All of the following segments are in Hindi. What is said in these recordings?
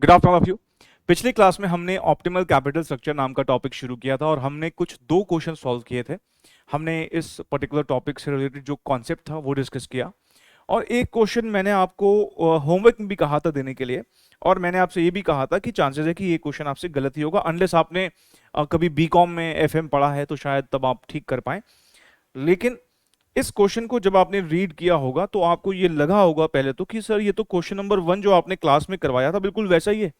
Good afternoon of you. पिछली क्लास में हमने ऑप्टिमल कैपिटल स्ट्रक्चर नाम का टॉपिक शुरू किया था और हमने कुछ दो क्वेश्चन सॉल्व किए थे। हमने इस पर्टिकुलर टॉपिक से रिलेटेड जो कॉन्सेप्ट था वो डिस्कस किया और एक क्वेश्चन मैंने आपको होमवर्क में भी कहा था देने के लिए, और मैंने आपसे ये भी कहा था कि चांसेस है कि ये क्वेश्चन आपसे गलत ही होगा अनलेस आपने कभी बीकॉम में एफएम पढ़ा है तो शायद तब आप ठीक कर पाए। लेकिन इस क्वेश्चन को जब आपने रीड किया होगा तो आपको ये लगा होगा पहले तो कि सर ये तो क्वेश्चन नंबर 1 जो आपने क्लास में करवाया था बिल्कुल वैसा ही है।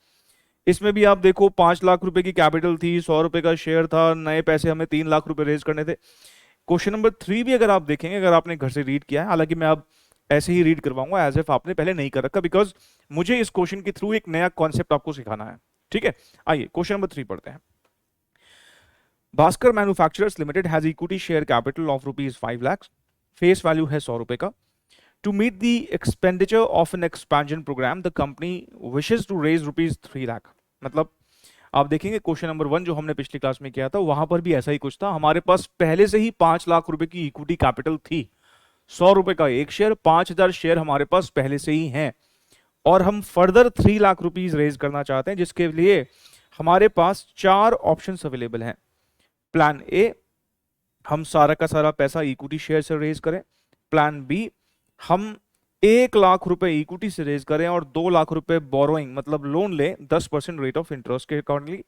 इसमें भी आप देखो 5 लाख रुपए की कैपिटल थी, 100 रुपए का शेयर था, नए पैसे हमें 3 लाख रुपए रेज करने थे। क्वेश्चन नंबर 3 भी अगर आप देखेंगे, अगर आपने घर से रीड किया है, हालांकि मैं अब ऐसे ही रीड करवाऊंगा एज इफ आपने पहले नहीं कर रखा, बिकॉज मुझे इस क्वेश्चन के थ्रू एक नया कॉन्सेप्ट आपको सिखाना है। ठीक है, आइए क्वेश्चन नंबर 3 पढ़ते हैं। Bhaskar manufacturers limited has equity share capital of ₹5 lakh, face value है 100 रुपए का। To meet the expenditure of an expansion program, the company wishes to raise ₹3 lakh। मतलब आप देखेंगे क्वेश्चन नंबर 1 जो हमने पिछली क्लास में किया था वहां पर भी ऐसा ही कुछ था। हमारे पास पहले से ही 5 लाख रुपए की इक्विटी कैपिटल थी, 100 रुपए का एक शेयर, 5000 शेयर हमारे पास पहले से ही हैं और हम फर्दर 3 लाख रुपीज रेज करना चाहते हैं, जिसके लिए हमारे पास 4 ऑप्शंस अवेलेबल हैं। प्लान ए, हम सारा का सारा पैसा इक्विटी शेयर से रेज करें। प्लान बी, हम 1 लाख रुपए इक्विटी से रेज करें और 2 लाख रुपए बोरोइंग मतलब लोन लें 10% रेट ऑफ इंटरेस्ट के अकॉर्डिंगली।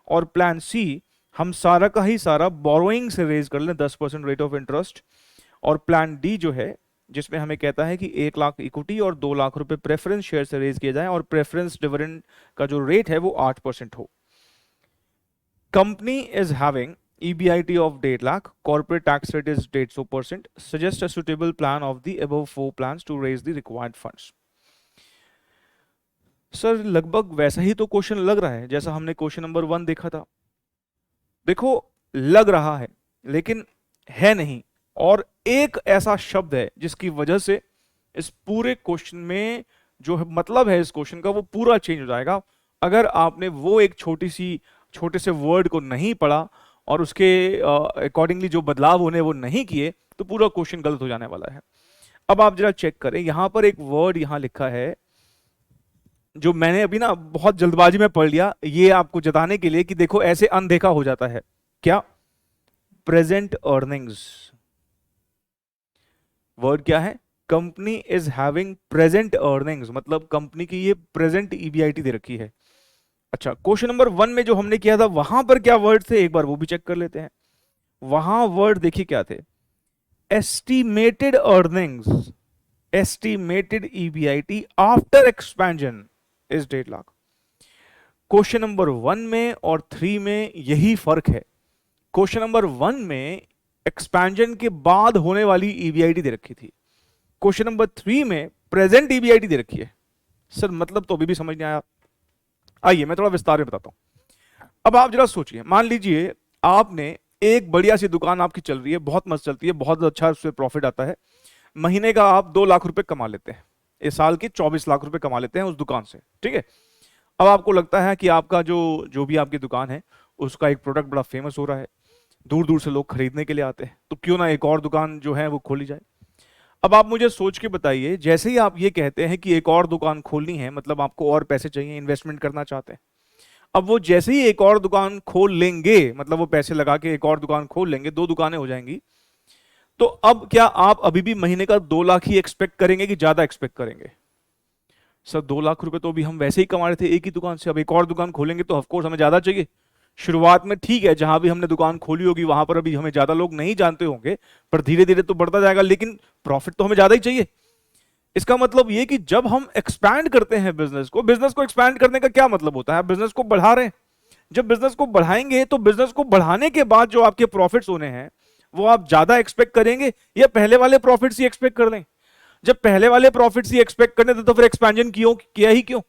और प्लान सी, हम सारा का ही सारा बोरोइंग से रेज कर लें 10% रेट ऑफ इंटरेस्ट। और प्लान डी जो है जिसमें हमें कहता है कि 1 लाख इक्विटी और 2 लाख रुपए प्रेफरेंस शेयर से रेज किए जाएं और प्रेफरेंस डिविडेंड का जो रेट है वो 8% हो। Company is having EBIT of 1.5 lakh, corporate tax rate is 150%. Suggest a suitable plan of the above 4 plans to raise the required funds. Sir लगभग वैसा ही तो क्वेश्चन लग रहा है जैसा हमने क्वेश्चन नंबर 1 देखा था। देखो लग रहा है लेकिन है नहीं, और एक ऐसा शब्द है जिसकी वजह से इस पूरे क्वेश्चन में जो मतलब है इस क्वेश्चन का वो पूरा चेंज हो जाएगा। अगर आपने वो एक छोटे से वर्ड को नहीं पढ़ा और उसके अकॉर्डिंगली जो बदलाव होने वो नहीं किए तो पूरा क्वेश्चन गलत हो जाने वाला है। अब आप जरा चेक करें, यहां पर एक वर्ड यहां लिखा है जो मैंने अभी ना बहुत जल्दबाजी में पढ़ लिया, ये आपको जताने के लिए कि देखो ऐसे अनदेखा हो जाता है। क्या? Present earnings. वर्ड क्या है? Company is having present earnings, मतलब कंपनी की ये प्रेजेंट EBIT दे रखी है। अच्छा, क्वेश्चन नंबर 1 में जो हमने किया था वहां पर क्या वर्ड थे एक बार वो भी चेक कर लेते हैं। वहां वर्ड देखिए क्या थे? Estimated earnings, estimated EBIT after expansion is 1.5 lakh. Question number 1 में और 3 में यही फर्क है। क्वेश्चन नंबर 1 में एक्सपेंशन के बाद होने वाली EBIT दे रखी थी, क्वेश्चन नंबर 3 में प्रेजेंट EBIT दे रखी है। सर मतलब तो अभी भी समझ नहीं आया। आइए मैं थोड़ा विस्तार में बताता हूं। अब आप जरा सोचिए, मान लीजिए आपने एक बढ़िया सी दुकान आपकी चल रही है, बहुत मस्त चलती है, बहुत अच्छा उससे प्रॉफिट आता है, महीने का आप 2 लाख रुपए कमा लेते हैं, इस साल के 24 लाख रुपए कमा लेते हैं उस दुकान से। ठीक है, अब आपको लगता है कि आपका जो भी आपकी दुकान है उसका एक प्रोडक्ट बड़ा फेमस हो रहा है, दूर दूर से लोग खरीदने के लिए आते हैं, तो क्यों ना एक और दुकान जो है वो खोली जाए। अब आप मुझे सोच के बताइए, जैसे ही आप ये कहते हैं कि एक और दुकान खोलनी है मतलब आपको और पैसे चाहिए, इन्वेस्टमेंट करना चाहते हैं, अब वो जैसे ही एक और दुकान खोल लेंगे, मतलब वो पैसे लगा के एक और दुकान खोल लेंगे, 2 दुकानें हो जाएंगी, तो अब क्या आप अभी भी महीने का 2 लाख ही एक्सपेक्ट करेंगे कि ज्यादा एक्सपेक्ट करेंगे? सर 2 लाख रुपए तो अभी हम वैसे ही कमा रहे थे एक ही दुकान से, अब एक और दुकान खोलेंगे तो ऑफकोर्स हमें ज्यादा चाहिए। शुरुआत में ठीक है, जहां भी हमने दुकान खोली होगी वहां पर अभी हमें ज्यादा लोग नहीं जानते होंगे, पर धीरे धीरे तो बढ़ता जाएगा, लेकिन प्रॉफिट तो हमें ज्यादा ही चाहिए। इसका मतलब ये कि जब हम एक्सपैंड करते हैं बिजनेस को एक्सपैंड करने का क्या मतलब होता है? बिजनेस को बढ़ा रहे हैं। जब बिजनेस को बढ़ाएंगे तो बिजनेस को बढ़ाने के बाद जो आपके प्रॉफिट्स होने हैं वो आप ज्यादा एक्सपेक्ट करेंगे या पहले वाले प्रॉफिट्स ही एक्सपेक्ट कर लें? जब पहले वाले प्रॉफिट्स ही एक्सपेक्ट करने थे तो फिर एक्सपेंशन किया ही क्यों?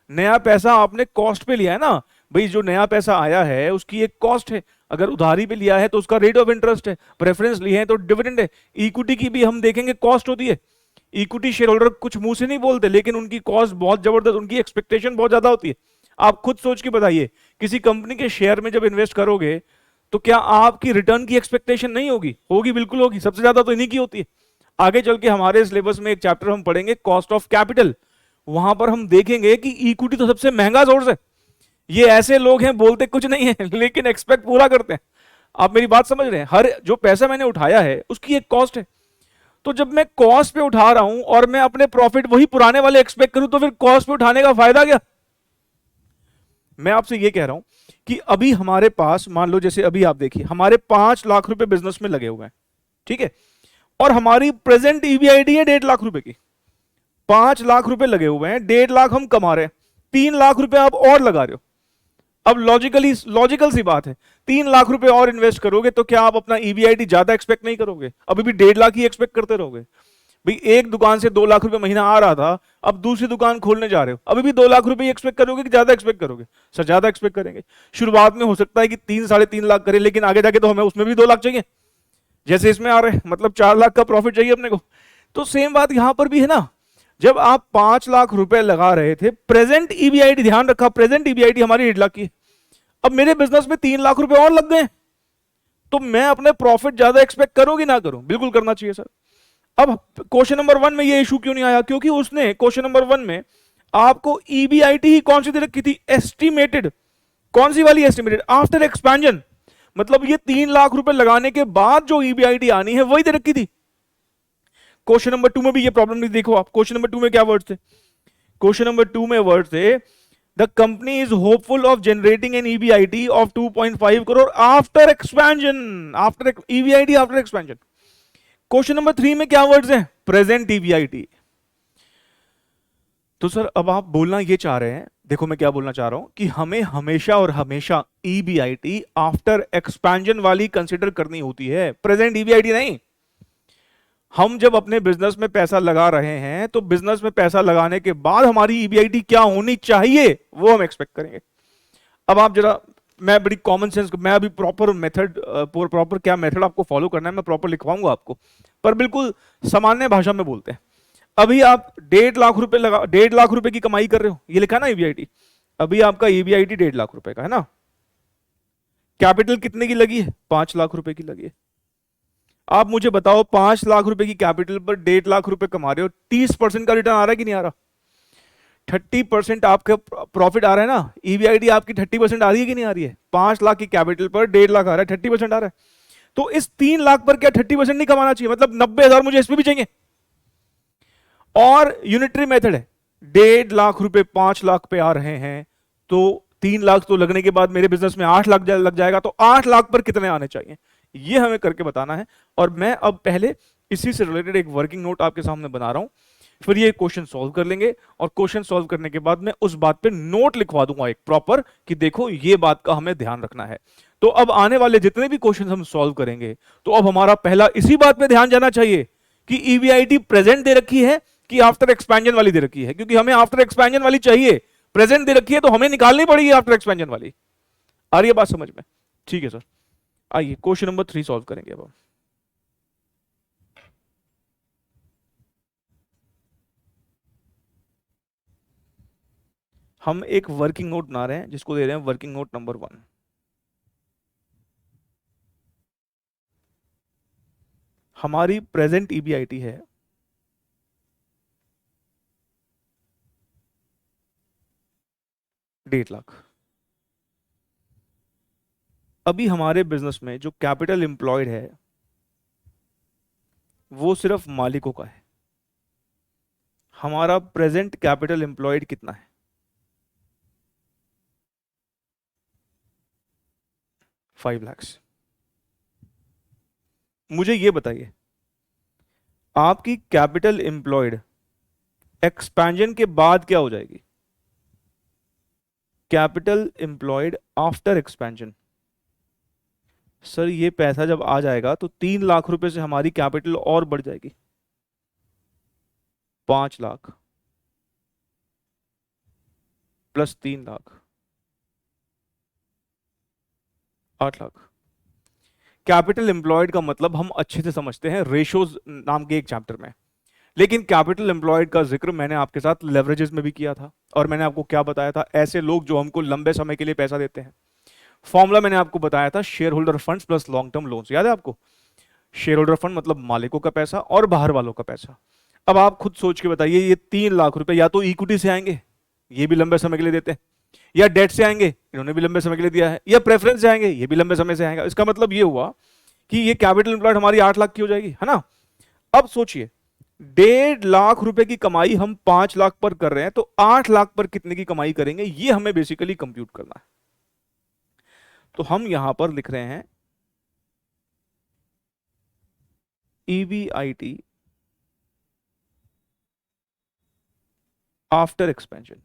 नया पैसा आपने कॉस्ट पे लिया है ना भाई, जो नया पैसा आया है उसकी एक कॉस्ट है, अगर उधारी पे लिया है तो उसका रेट ऑफ इंटरेस्ट है, प्रेफरेंस लिए हैं तो डिविडेंड है, इक्विटी की भी हम देखेंगे कॉस्ट होती है। इक्विटी शेयर होल्डर कुछ मुंह से नहीं बोलते लेकिन उनकी कॉस्ट बहुत जबरदस्त, उनकी एक्सपेक्टेशन बहुत ज्यादा होती है। आप खुद सोच के बताइए, किसी कंपनी के शेयर में जब इन्वेस्ट करोगे तो क्या आपकी रिटर्न की एक्सपेक्टेशन नहीं होगी? होगी, बिल्कुल होगी, सबसे ज्यादा तो इन्हीं की होती है। आगे चल के हमारे सिलेबस में एक चैप्टर हम पढ़ेंगे कॉस्ट ऑफ कैपिटल, वहां पर हम देखेंगे कि इक्विटी तो सबसे महंगा सोर्स है। ये ऐसे लोग हैं बोलते कुछ नहीं है लेकिन एक्सपेक्ट पूरा करते हैं। आप मेरी बात समझ रहे हैं? हर जो पैसा मैंने उठाया है उसकी एक कॉस्ट है। तो जब मैं कॉस्ट पे उठा रहा हूं और मैं अपने प्रॉफिट वही पुराने वाले एक्सपेक्ट करूं तो फिर कॉस्ट पे उठाने का फायदा क्या? मैं आपसे ये कह रहा हूं कि अभी हमारे पास मान लो, जैसे अभी आप देखिए हमारे 5 लाख रुपए बिजनेस में लगे हुए हैं, ठीक है, और हमारी प्रेजेंट ईबीआईडी है 1.5 लाख रुपए की। 5 लाख रुपए लगे हुए हैं, 1.5 लाख हम कमा रहे हैं, 3 लाख रुपए आप और लगा रहे हो। अब लॉजिकल सी बात है, 3 लाख रुपए और इन्वेस्ट करोगे तो क्या आप अपना ईबीआईडी ज्यादा एक्सपेक्ट नहीं करोगे? अभी भी 1.5 लाख ही एक्सपेक्ट करते रहोगे? भाई एक दुकान से 2 लाख रुपए महीना आ रहा था, अब दूसरी दुकान खोलने जा रहे हो, अभी भी 2 लाख रुपए एक्सपेक्ट करोगे कि ज्यादा एक्सपेक्ट करोगे? सर ज्यादा एक्सपेक्ट करेंगे। शुरुआत में हो सकता है कि 3-3.5 लाख करें, लेकिन आगे जाके तो हमें उसमें भी 2 लाख चाहिए, जैसे इसमें आ रहे हैं, मतलब 4 लाख का प्रॉफिट चाहिए अपने को। तो सेम बात यहां पर भी है ना। जब आप 5 लाख रुपए लगा रहे थे, प्रेजेंट ईबीआईडी, ध्यान रखा प्रेजेंट ईबीआईडी हमारी 1.5 लाख की है, अब मेरे बिजनेस में 3 लाख रुपए और लग गए, तो मैं अपने प्रॉफिट ज्यादा एक्सपेक्ट करूं कि ना करूं? बिल्कुल करना चाहिए सर। अब क्वेश्चन नंबर 1 में ये इशू क्यों नहीं आया? क्योंकि उसने क्वेश्चन नंबर 1 में आपको ईबीआईटी ही कौन सी दे रखी थी? एस्टिमेटेड। कौन सी वाली? Estimated after expansion. मतलब ये 3 लाख रुपए लगाने के बाद जो ईबीआईटी आनी है वही दे रखी थी। क्वेश्चन नंबर 2 में भी ये प्रॉब्लम नहीं। देखो आप क्वेश्चन नंबर 2 में क्या वर्ड थे? क्वेश्चन नंबर 2 में वर्ड थे the company is hopeful of generating an EBIT of 2.5 crore after expansion. After EBIT after expansion. Question number 3 में क्या वर्ड्स हैं? Present EBIT. तो सर अब आप बोलना ये चाह रहे हैं, देखो मैं क्या बोलना चाह रहा हूं कि हमें हमेशा और हमेशा ईबीआईटी आफ्टर एक्सपेंशन वाली कंसीडर करनी होती है, प्रेजेंट ईबीआईटी नहीं। हम जब अपने बिजनेस में पैसा लगा रहे हैं तो बिजनेस में पैसा लगाने के बाद हमारी ईबीआईटी क्या होनी चाहिए वो हम एक्सपेक्ट करेंगे। अब आप जरा, मैं बड़ी कॉमन सेंस, मैं अभी प्रॉपर मेथड, प्रॉपर क्या मेथड आपको फॉलो करना है मैं प्रॉपर लिखवाऊंगा आपको, पर बिल्कुल सामान्य भाषा में बोलते हैं। अभी आप 1.5 लाख रुपए लगा, 1.5 लाख रुपए की कमाई कर रहे हो, ये लिखा ना ईबीआईटी। अभी आपका ईबीआईटी 1.5 लाख रुपए का है ना। कैपिटल कितने की लगी है? 5 लाख रुपए की लगी है। आप मुझे बताओ 5 लाख रुपए की कैपिटल पर 1.5 लाख रुपए कमा रहे हो, 30% का रिटर्न आ रहा है कि नहीं आ रहा? 30% आपका प्रॉफिट आ रहा है ना। ईबीआईटी आपकी 30% आ रही है कि नहीं आ रही है? 5 लाख की कैपिटल पर 1.5 लाख आ रहा है, 30% आ रहा है। तो इस 3 लाख पर क्या 30% नहीं कमाना चाहिए? मतलब 90,000 मुझे इसमें भी चाहिए। और यूनिटरी मेथड है, 1.5 लाख रुपए 5 लाख पे आ रहे हैं तो 3 लाख तो लगने के बाद मेरे बिजनेस में 8 लाख लग जाएगा, तो 8 लाख पर कितने आने चाहिए ये हमें करके बताना है। और मैं अब पहले इसी से रिलेटेड एक वर्किंग नोट आपके सामने बना रहा हूं, फिर ये क्वेश्चन सॉल्व कर लेंगे और क्वेश्चन सॉल्व करने के बाद मैं उस बात पे नोट लिखवा दूंगा एक प्रॉपर कि देखो ये बात का हमें ध्यान रखना है। तो अब आने वाले जितने भी क्वेश्चन हम सॉल्व करेंगे तो अब हमारा पहला इसी बात पे ध्यान जाना चाहिए कि ईबीआईटी प्रेजेंट दे रखी है कि आफ्टर एक्सपेंशन वाली दे रखी है, क्योंकि हमें आफ्टर एक्सपेंशन वाली चाहिए। प्रेजेंट दे रखी है तो हमें निकालनी पड़ेगी आफ्टर एक्सपेंशन वाली। आ रही है बात समझ में? ठीक है सर, आइए क्वेश्चन नंबर 3 सॉल्व करेंगे अब हम एक वर्किंग नोट बना रहे हैं जिसको दे रहे हैं वर्किंग नोट नंबर 1। हमारी प्रेजेंट ईबीआईटी है 1.5 लाख। अभी हमारे बिजनेस में जो कैपिटल एम्प्लॉयड है वो सिर्फ मालिकों का है। हमारा प्रेजेंट कैपिटल एम्प्लॉयड कितना है? 5 लाख। मुझे ये बताइए आपकी कैपिटल एम्प्लॉयड एक्सपेंशन के बाद क्या हो जाएगी? Capital employed after expansion. Sir ये पैसा जब आ जाएगा तो 3 लाख रुपए से हमारी कैपिटल और बढ़ जाएगी, 5 lakh plus 3 lakh, 8 lakh. Capital employed का मतलब हम अच्छे से समझते हैं रेशोज नाम के एक चैप्टर में, लेकिन कैपिटल एम्प्लॉयड का जिक्र मैंने आपके साथ लेवरेजेस में भी किया था। और मैंने आपको क्या बताया था? ऐसे लोग जो हमको लंबे समय के लिए पैसा देते हैं। फॉर्मूला मैंने आपको बताया था share holder funds plus long term loans, याद है आपको? शेयर होल्डर फंड मतलब मालिकों का पैसा और बाहर वालों का पैसा। अब आप खुद सोच के बताइए, ये 3 लाख रुपए या तो इक्विटी से आएंगे, ये भी लंबे समय के लिए देते हैं, या डेट से आएंगे, इन्होंने भी लंबे समय के लिए दिया है, या प्रेफरेंस से आएंगे, ये भी लंबे समय से आएगा। इसका मतलब ये हुआ कि ये कैपिटल एम्प्लॉयड हमारी 8 लाख की हो जाएगी, है ना। अब सोचिए 1.5 लाख रुपए की कमाई हम 5 लाख पर कर रहे हैं, तो 8 लाख पर कितने की कमाई करेंगे, ये हमें बेसिकली कंप्यूट करना है। तो हम यहां पर लिख रहे हैं EBIT आफ्टर एक्सपेंशन।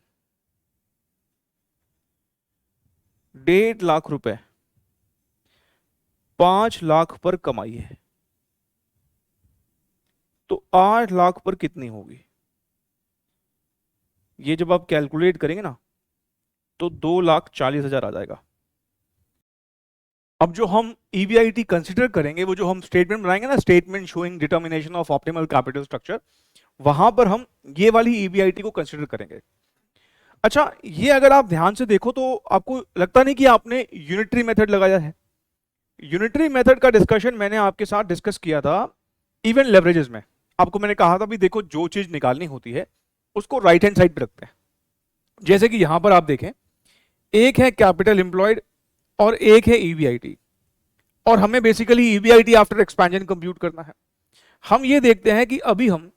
1.5 लाख रुपए 5 लाख पर कमाई है, तो 8 लाख पर कितनी होगी। ये जब आप कैलकुलेट करेंगे ना तो 2,40,000 आ जाएगा। अब जो हम EBIT कंसीडर करेंगे, वो जो हम स्टेटमेंट बनाएंगे ना, statement showing determination of optimal capital structure, वहां पर हम ये वाली EBIT को कंसीडर करेंगे। अच्छा, ये अगर आप ध्यान से देखो तो आपको लगता नहीं कि आपने यूनिटरी मेथड लगाया है। यूनिटरी मेथड का डिस्कशन मैंने आपके साथ डिस्कस किया था इवन लेवरेजेस में। आपको मैंने कहा था भी देखो, जो चीज निकालनी होती है उसको राइट हैंड साइड पे रखते हैं। जैसे कि यहां पर आप देखें, एक है कैपिटल एम्प्लॉयड और एक है EBIT, और हमें basically EBIT after expansion compute करना है। हम ये देखते हैं कि अभी हम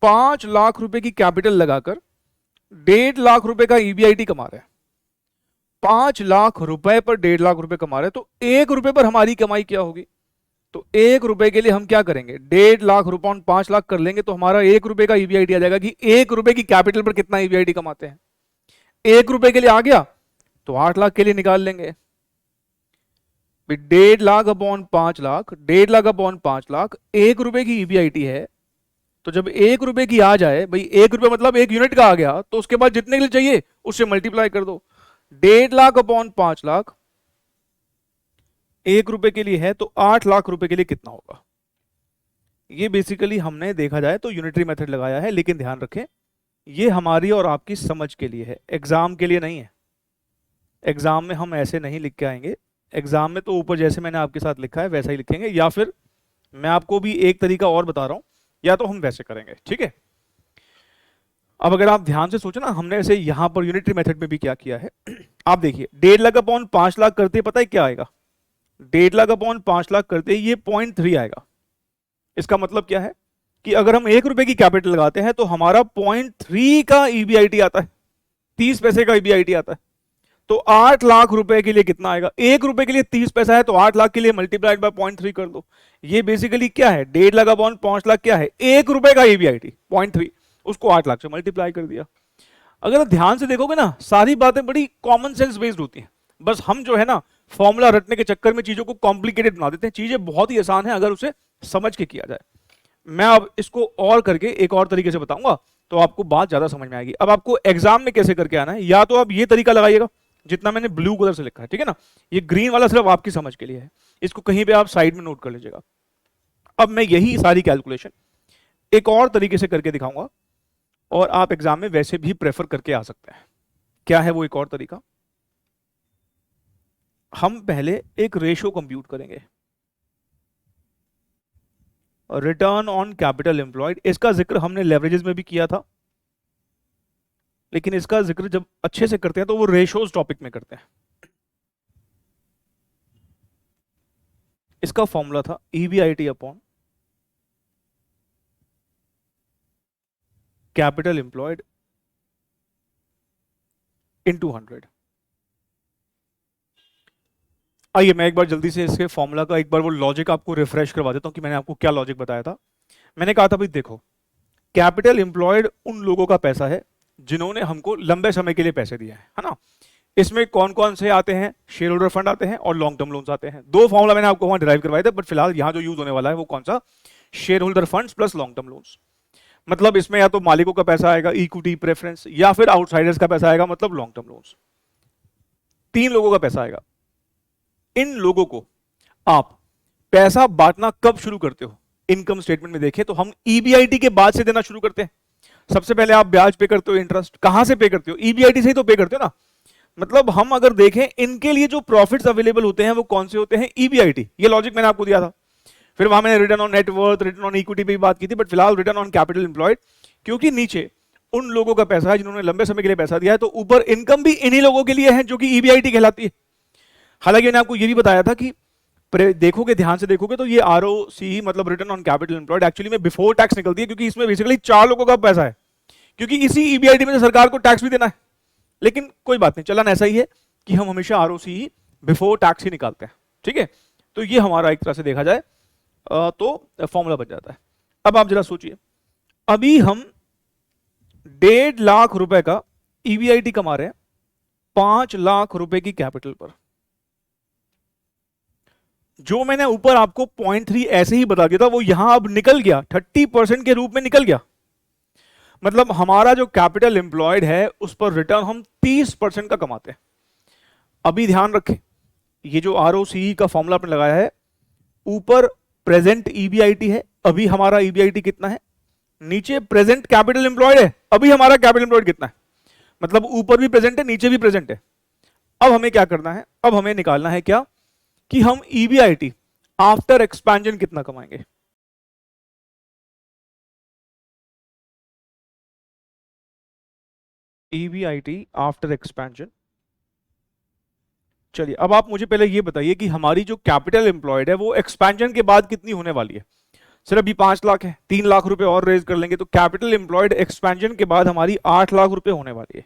5 लाख रुपए की कैपिटल लगाकर 1.5 लाख रुपए का EBIT कमा रहे हैं। 5 लाख रुपए पर 1.5 लाख रुपए कमा रहे हैं, तो 1 रुपए पर हमारी कमाई क्या होगी। तो 1 रुपए के लिए हम क्या करेंगे, 1.5 लाख रुपए 5 लाख कर लेंगे, तो हमारा 1 रुपए का EBIT आ जाएगा कि 1 रुपए की कैपिटल पर कितना EBIT कमाते हैं। 1 रुपए के लिए आ गया तो 8 लाख के लिए निकाल लेंगे। 1.5 लाख अपॉन 5 लाख, 1.5 लाख अपॉन 5 लाख, 1 रुपए की EBIT है। तो जब 1 रुपए की आ जाए, भाई 1 रुपए मतलब 1 यूनिट का आ गया, तो उसके बाद जितने के लिए चाहिए उससे मल्टीप्लाई कर दो। 1.5 लाख अपॉन 5 लाख 1 रुपए के लिए है, तो 8 लाख रुपए के लिए कितना होगा। ये बेसिकली हमने देखा जाए तो यूनिटरी मेथड लगाया है, लेकिन ध्यान रखें ये हमारी और आपकी समझ के लिए है, एग्जाम के लिए नहीं है। एग्जाम में हम ऐसे नहीं लिख के आएंगे। एग्जाम में तो ऊपर जैसे मैंने आपके साथ लिखा है वैसा ही लिखेंगे, या फिर मैं आपको भी एक तरीका और बता रहा हूं, या तो हम वैसे करेंगे, ठीक है। अब अगर आप ध्यान से सोचो ना, हमने ऐसे यहां पर यूनिटरी मेथड में भी क्या किया है। आप देखिए 1.5 लाख अपॉन 5 लाख करते पता है क्या आएगा, 1.5 लाख अपॉन 5 लाख करते ये 0.3 आएगा। इसका मतलब क्या है कि अगर हम 1 रुपए की कैपिटल लगाते हैं तो हमारा 0.3 का EBIT आता है, 30 पैसे का EBIT आता है। तो 8 लाख रुपए के लिए कितना आएगा, 1 रुपए के लिए 30 पैसा है, तो 8 लाख के लिए मल्टीप्लाइड बाय 0.3 कर दो। ये बेसिकली क्या है, 1.5 लाख अपॉन 5 लाख क्या है, 1 रुपए का EBIT 0.3, उसको 8 लाख से मल्टीप्लाई कर दिया। अगर ध्यान से देखोगे ना, सारी बातें बड़ी कॉमन सेंस बेस्ड होती हैं। बस हम जो है ना फॉर्मूला रटने के चक्कर में चीजों को कॉम्प्लिकेटेड बना देते हैं। चीजें बहुत ही आसान है अगर उसे समझ के किया जाए। मैं अब इसको और करके एक और तरीके से बताऊंगा तो आपको बात ज्यादा समझ में आएगी। अब आपको एग्जाम में कैसे करके आना है, या तो आप ये तरीका लगाइएगा जितना मैंने ब्लू कलर से लिखा है, ठीक है ना। ये ग्रीन वाला सिर्फ आपकी समझ के लिए है, इसको कहीं पे आप साइड में नोट कर लीजिएगा। अब मैं यही सारी कैलकुलेशन एक और तरीके से करके दिखाऊंगा, और आप एग्जाम में वैसे भी प्रेफर करके आ सकते हैं। क्या है वो एक और तरीका, हम पहले एक रेशो कंप्यूट करेंगे, रिटर्न ऑन कैपिटल एम्प्लॉयड। इसका जिक्र हमने लेवरेजेस में भी किया था, लेकिन इसका जिक्र जब अच्छे से करते हैं तो वो रेशोज टॉपिक में करते हैं। इसका फॉर्मूला था EBIT upon capital employed into 100। आइए मैं एक बार जल्दी से इसके फॉर्मूला का एक बार वो लॉजिक आपको रिफ्रेश करवा देता हूं कि मैंने आपको क्या लॉजिक बताया था। मैंने कहा था भाई देखो, कैपिटल एम्प्लॉयड उन लोगों का पैसा है जिन्होंने हमको लंबे समय के लिए पैसे दिए हैं, है ना। इसमें कौन कौन से आते हैं, शेयर होल्डर फंड आते हैं और लॉन्ग टर्म लोन्स आते हैं। दो फॉर्मूला मैंने आपको वहां डिराइव करवाए थे, बट फिलहाल यहां जो यूज होने वाला है वो कौन सा, share holder funds plus long term loans. मतलब इसमें या तो मालिकों का पैसा आएगा इक्विटी प्रेफरेंस, या फिर आउटसाइडर्स का पैसा आएगा मतलब लॉन्ग टर्म लोन्स। 3 लोगों का पैसा आएगा। इन लोगों को आप पैसा बांटना कब शुरू करते हो, इनकम स्टेटमेंट में देखें तो हम EBIT के बाद से देना शुरू करते हैं। सबसे पहले आप ब्याज पे करते हो, इंटरेस्ट कहां से पे करते हो, EBIT से ही तो पे करते हो ना। मतलब हम अगर देखें इनके लिए जो प्रॉफिट्स अवेलेबल होते हैं वो कौन से होते हैं, EBIT। ये लॉजिक मैंने आपको दिया था। फिर वहां मैंने return on net worth, return on equity पे भी बात की थी, बट फिलहाल रिटर्न ऑन कैपिटल एम्प्लॉयड, क्योंकि नीचे उन लोगों का पैसा है जिन्होंने लंबे समय के लिए पैसा दिया है, तो ऊपर इनकम भी इन्हीं लोगों के लिए है जो कि ईबीआईटी कहलाती है। हालांकि मैंने आपको ये भी बताया था कि देखोगे, ध्यान से देखोगे तो ये आरओसी मतलब return on capital employed actually में बिफोर टैक्स निकलती है, क्योंकि इसमें बेसिकली 4 लोगों का पैसा है, क्योंकि इसी ईबीआईटी में से सरकार को टैक्स भी देना है। लेकिन कोई बात नहीं, चलन ऐसा ही है कि हम हमेशा आरओसी बिफोर टैक्स ही निकालते हैं, ठीक है। तो ये हमारा एक तरह से देखा जाए तो फॉर्मूला बन जाता है। अब आप जरा सोचिए, अभी हम 1.5 लाख रुपए का ईबीआईटी कमा रहे हैं 5 लाख रुपए की कैपिटल पर। जो मैंने ऊपर आपको 0.3 ऐसे ही बता दिया था, वो यहां अब निकल गया, 30% के रूप में निकल गया। मतलब हमारा जो कैपिटल एम्प्लॉयड है उस पर रिटर्न हम 30% का कमाते हैं। अभी ध्यान रखें, ये जो आरओसी का फॉर्मूला आपने लगाया है, ऊपर प्रेजेंट ईबीआईटी है, अभी हमारा ईबीआईटी कितना है, नीचे प्रेजेंट कैपिटल एम्प्लॉयड है, अभी हमारा कैपिटल एम्प्लॉयड कितना है, मतलब ऊपर भी प्रेजेंट है नीचे भी प्रेजेंट है। अब हमें क्या करना है, अब हमें निकालना है क्या कि हम ईबीआईटी आफ्टर एक्सपेंशन कितना कमाएंगे। EBIT after expansion. चलिए अब आप मुझे पहले ये बताइए कि हमारी जो कैपिटल एम्प्लॉयड है वो एक्सपेंशन के बाद कितनी होने वाली है। सर अभी 5 लाख है, 3 लाख रुपए और रेज कर लेंगे तो कैपिटल एम्प्लॉयड एक्सपेंशन के बाद हमारी 8 लाख रुपए होने वाली है।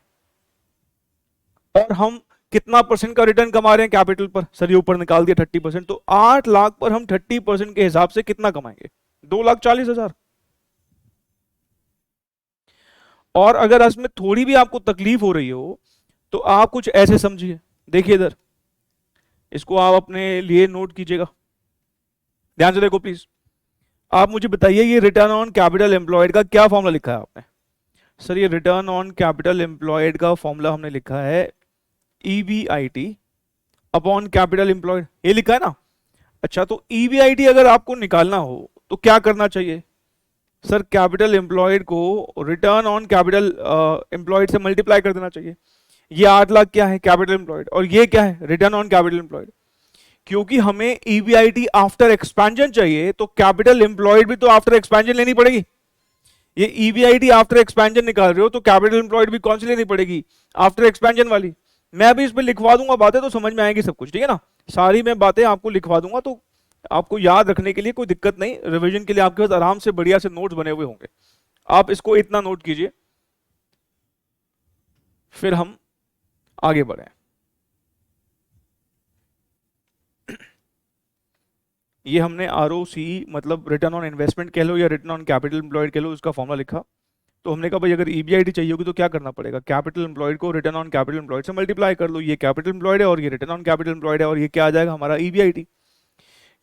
और हम कितना परसेंट का रिटर्न कमा रहे हैं कैपिटल पर, सर ये ऊपर निकाल दिया 30%, तो 8 लाख पर हम 30% के हिसाब से कितना कमाएंगे, 2,40,000। और अगर इसमें थोड़ी भी आपको तकलीफ हो रही हो तो आप कुछ ऐसे समझिए, देखिए इधर, इसको आप अपने लिए नोट कीजिएगा, ध्यान से देखो प्लीज। आप मुझे बताइए ये रिटर्न ऑन कैपिटल एम्प्लॉयड का क्या फॉर्मूला लिखा है आपने। सर ये रिटर्न ऑन कैपिटल एम्प्लॉयड का फॉर्मूला हमने लिखा है ईबीआईटी अपॉन कैपिटल एम्प्लॉयड, ये लिखा है ना। अच्छा तो ईबीआईटी अगर आपको निकालना हो तो क्या करना चाहिए, सर कैपिटल एम्प्लॉयड को रिटर्न ऑन कैपिटल एम्प्लॉयड से मल्टीप्लाई कर देना चाहिए। ये 8 लाख क्या है कैपिटल एम्प्लॉयड, और ये क्या है रिटर्न ऑन कैपिटल एम्प्लॉयड। क्योंकि हमें ईबीआईटी आफ्टर एक्सपेंशन चाहिए तो कैपिटल एम्प्लॉयड भी तो आफ्टर एक्सपेंशन लेनी पड़ेगी। ये ईबीआईटी आफ्टर एक्सपेंशन निकाल रहे हो तो कैपिटल एम्प्लॉयड भी कौन सी लेनी पड़ेगी, आफ्टर एक्सपेंशन वाली। मैं भी इस पर लिखवा दूंगा बातें तो समझ में आएगी सब कुछ, ठीक है ना। सारी मैं बातें आपको लिखवा दूंगा तो आपको याद रखने के लिए कोई दिक्कत नहीं, रिवीजन के लिए आपके पास आराम से बढ़िया से नोट्स बने हुए होंगे। आप इसको इतना नोट कीजिए, फिर हम आगे बढ़े। ये हमने आरओसी मतलब रिटर्न ऑन इन्वेस्टमेंट कह लो या रिटर्न ऑन कैपिटल एम्प्लॉयड कह लो, उसका फॉर्मूला लिखा। तो हमने कहा भाई अगर ईबीआईटी चाहिए होगी तो क्या करना पड़ेगा, कैपिटल एम्प्लॉयड को रिटर्न ऑन कैपिटल एम्प्लॉयड से मल्टीप्लाई कर लो। ये कैपिटल एम्प्लॉयड है और ये रिटर्न ऑन कैपिटल एम्प्लॉयड है, और ये क्या आ जाएगा हमारा ईबीआईटी।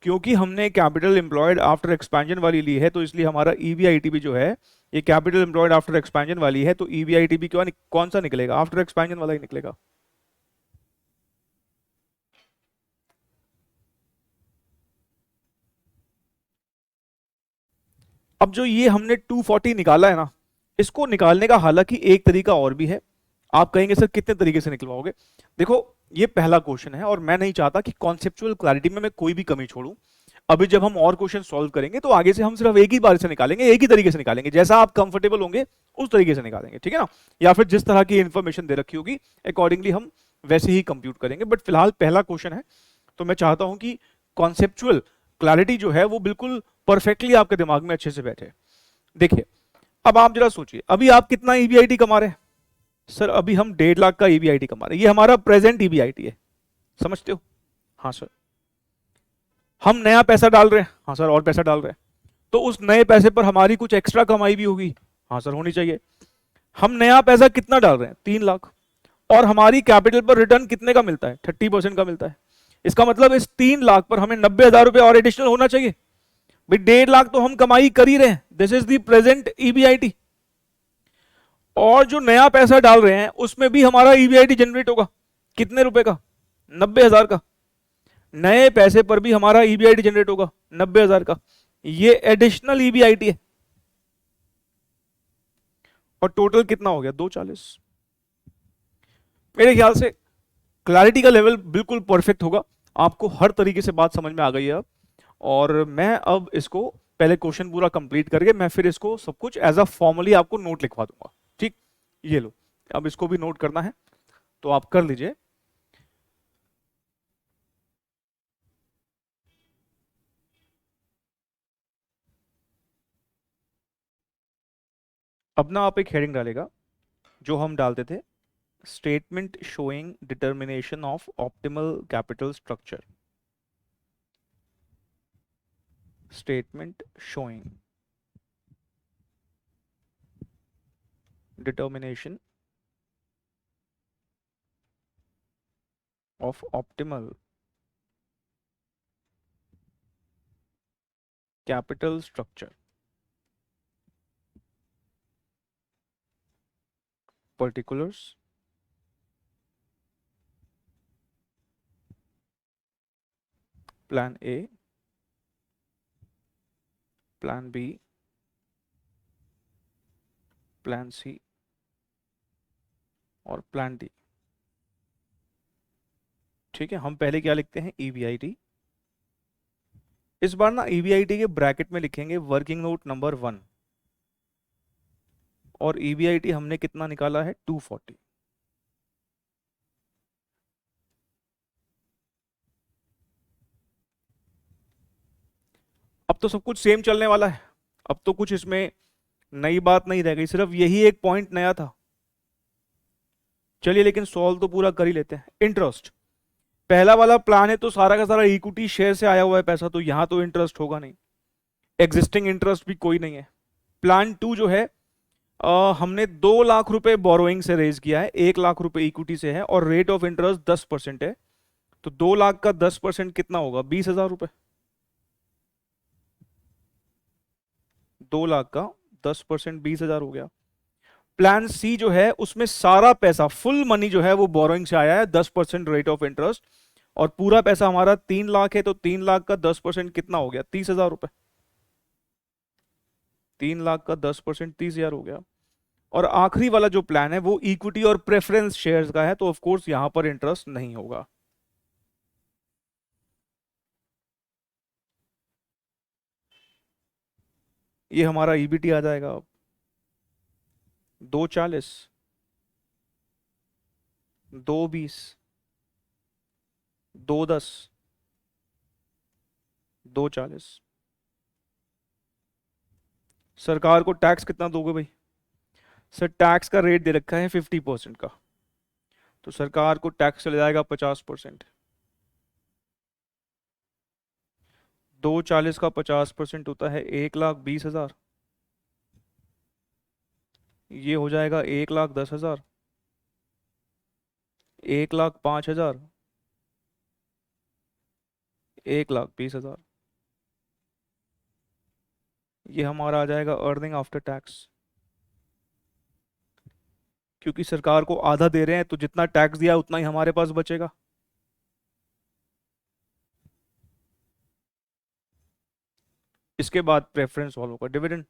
क्योंकि हमने कैपिटल एम्प्लॉयड आफ्टर एक्सपेंशन वाली ली है तो इसलिए हमारा ईबीआईटी भी जो है ये कैपिटल एम्प्लॉयड आफ्टर एक्सपेंशन वाली है, तो ईबीआईटी भी कौन सा निकलेगा, आफ्टर एक्सपेंशन वाला ही निकलेगा। अब जो ये हमने 240 निकाला है ना, इसको निकालने का हालांकि एक तरीका और भी है। आप कहेंगे सर कितने तरीके से निकलवाओगे। देखो ये पहला क्वेश्चन है और मैं नहीं चाहता कि कॉन्सेप्चुअल क्लैरिटी में मैं कोई भी कमी छोड़ूं। अभी जब हम और क्वेश्चन सॉल्व करेंगे तो आगे से हम सिर्फ एक ही बार से निकालेंगे, एक ही तरीके से निकालेंगे, जैसा आप कंफर्टेबल होंगे उस तरीके से निकालेंगे, ठीक है ना। या फिर जिस तरह की इंफॉर्मेशन दे रखी होगी अकॉर्डिंगली हम वैसे ही कंप्यूट करेंगे। बट फिलहाल पहला क्वेश्चन है तो मैं चाहता हूं कि कॉन्सेप्चुअल क्लैरिटी जो है वो बिल्कुल परफेक्टली आपके दिमाग में अच्छे से बैठे। देखिए अब आप जरा सोचिए, अभी आप कितना ईबीआईटी कमा रहे हैं, सर अभी हम 1.5 लाख का ईबीआईटी कमा रहे हैं, ये हमारा प्रेजेंट ईबीआईटी है, समझते हो। हाँ सर। हम नया पैसा डाल रहे हैं, हाँ सर और पैसा डाल रहे हैं, तो उस नए पैसे पर हमारी कुछ एक्स्ट्रा कमाई भी होगी, हाँ सर होनी चाहिए। हम नया पैसा कितना डाल रहे हैं, 3 लाख, और हमारी कैपिटल पर रिटर्न कितने का मिलता है, 30% का मिलता है। इसका मतलब इस 3 लाख पर हमें 90,000 रुपए और एडिशनल होना चाहिए। भाई 1.5 लाख तो हम कमाई कर ही रहे हैं, this is the present EBIT, और जो नया पैसा डाल रहे हैं उसमें भी हमारा ईबीआईटी जनरेट होगा, कितने रुपए का, 90,000 का। नए पैसे पर भी हमारा ईबीआईटी जनरेट होगा 90,000 का, ये एडिशनल ईबीआईटी है। और टोटल कितना हो गया, 240। मेरे ख्याल से क्लैरिटी का लेवल बिल्कुल परफेक्ट होगा, आपको हर तरीके से बात समझ में आ गई है अब। और मैं अब इसको पहले क्वेश्चन पूरा कंप्लीट करके मैं फिर इसको सब कुछ एज अ फॉर्मली आपको नोट लिखवा दूंगा। ठीक, ये लो, अब इसको भी नोट करना है तो आप कर लीजिए। अब ना आप एक हेडिंग डालेगा जो हम डालते थे, statement showing determination of optimal capital structure. Statement showing determination of optimal capital structure, particulars, plan A, plan B, plan C और plan D। ठीक है, हम पहले क्या लिखते हैं, EBIT। इस बार ना EBIT के ब्रैकेट में लिखेंगे वर्किंग नोट नंबर 1, और EBIT हमने कितना निकाला है, 240। अब तो सब कुछ सेम चलने वाला है, अब तो कुछ इसमें नई बात नहीं रह गई, सिर्फ यही एक पॉइंट नया था। चलिए लेकिन सॉल्व तो पूरा कर ही लेते हैं। इंटरेस्ट, पहला वाला प्लान है तो सारा का सारा इक्विटी शेयर से आया हुआ है पैसा, तो यहां तो इंटरेस्ट होगा नहीं, एग्जिस्टिंग इंटरेस्ट भी कोई नहीं है। प्लान 2 जो है, हमने 2 लाख रुपए बोरोइंग से रेज किया है, 1 लाख रुपए इक्विटी से है, और रेट ऑफ इंटरेस्ट 10% है, तो 2 लाख का 10% कितना होगा, 20,000 रुपए। 2 लाख का 10% 20,000 हो गया। प्लान सी जो है उसमें सारा पैसा, फुल मनी जो है वो बोरोइंग से आया है, 10% रेट ऑफ इंटरेस्ट, और पूरा पैसा हमारा 3 लाख है, तो 3 लाख का 10% कितना हो गया, 30,000 रुपए। 3 लाख का 10% 30,000 हो गया। और आखिरी वाला जो प्लान है वो इक्विटी और प्रेफरेंस शेयर्स का है, तो ऑफ कोर्स यहां पर इंटरेस्ट नहीं होगा। ये हमारा ईबीटी आ जाएगा अब 240, 220, 210, 240। सरकार को टैक्स कितना दोगे भाई, सर टैक्स का रेट दे रखा है 50% का, तो सरकार को टैक्स चले जाएगा 50%। 240 का 50% होता है 1,20,000, ये हो जाएगा 1,10,000, 1,05,000, 1,20,000। ये हमारा आ जाएगा अर्निंग आफ्टर टैक्स। क्योंकि सरकार को आधा दे रहे हैं तो जितना टैक्स दिया उतना ही हमारे पास बचेगा। इसके बाद प्रेफरेंस वालों का डिविडेंड।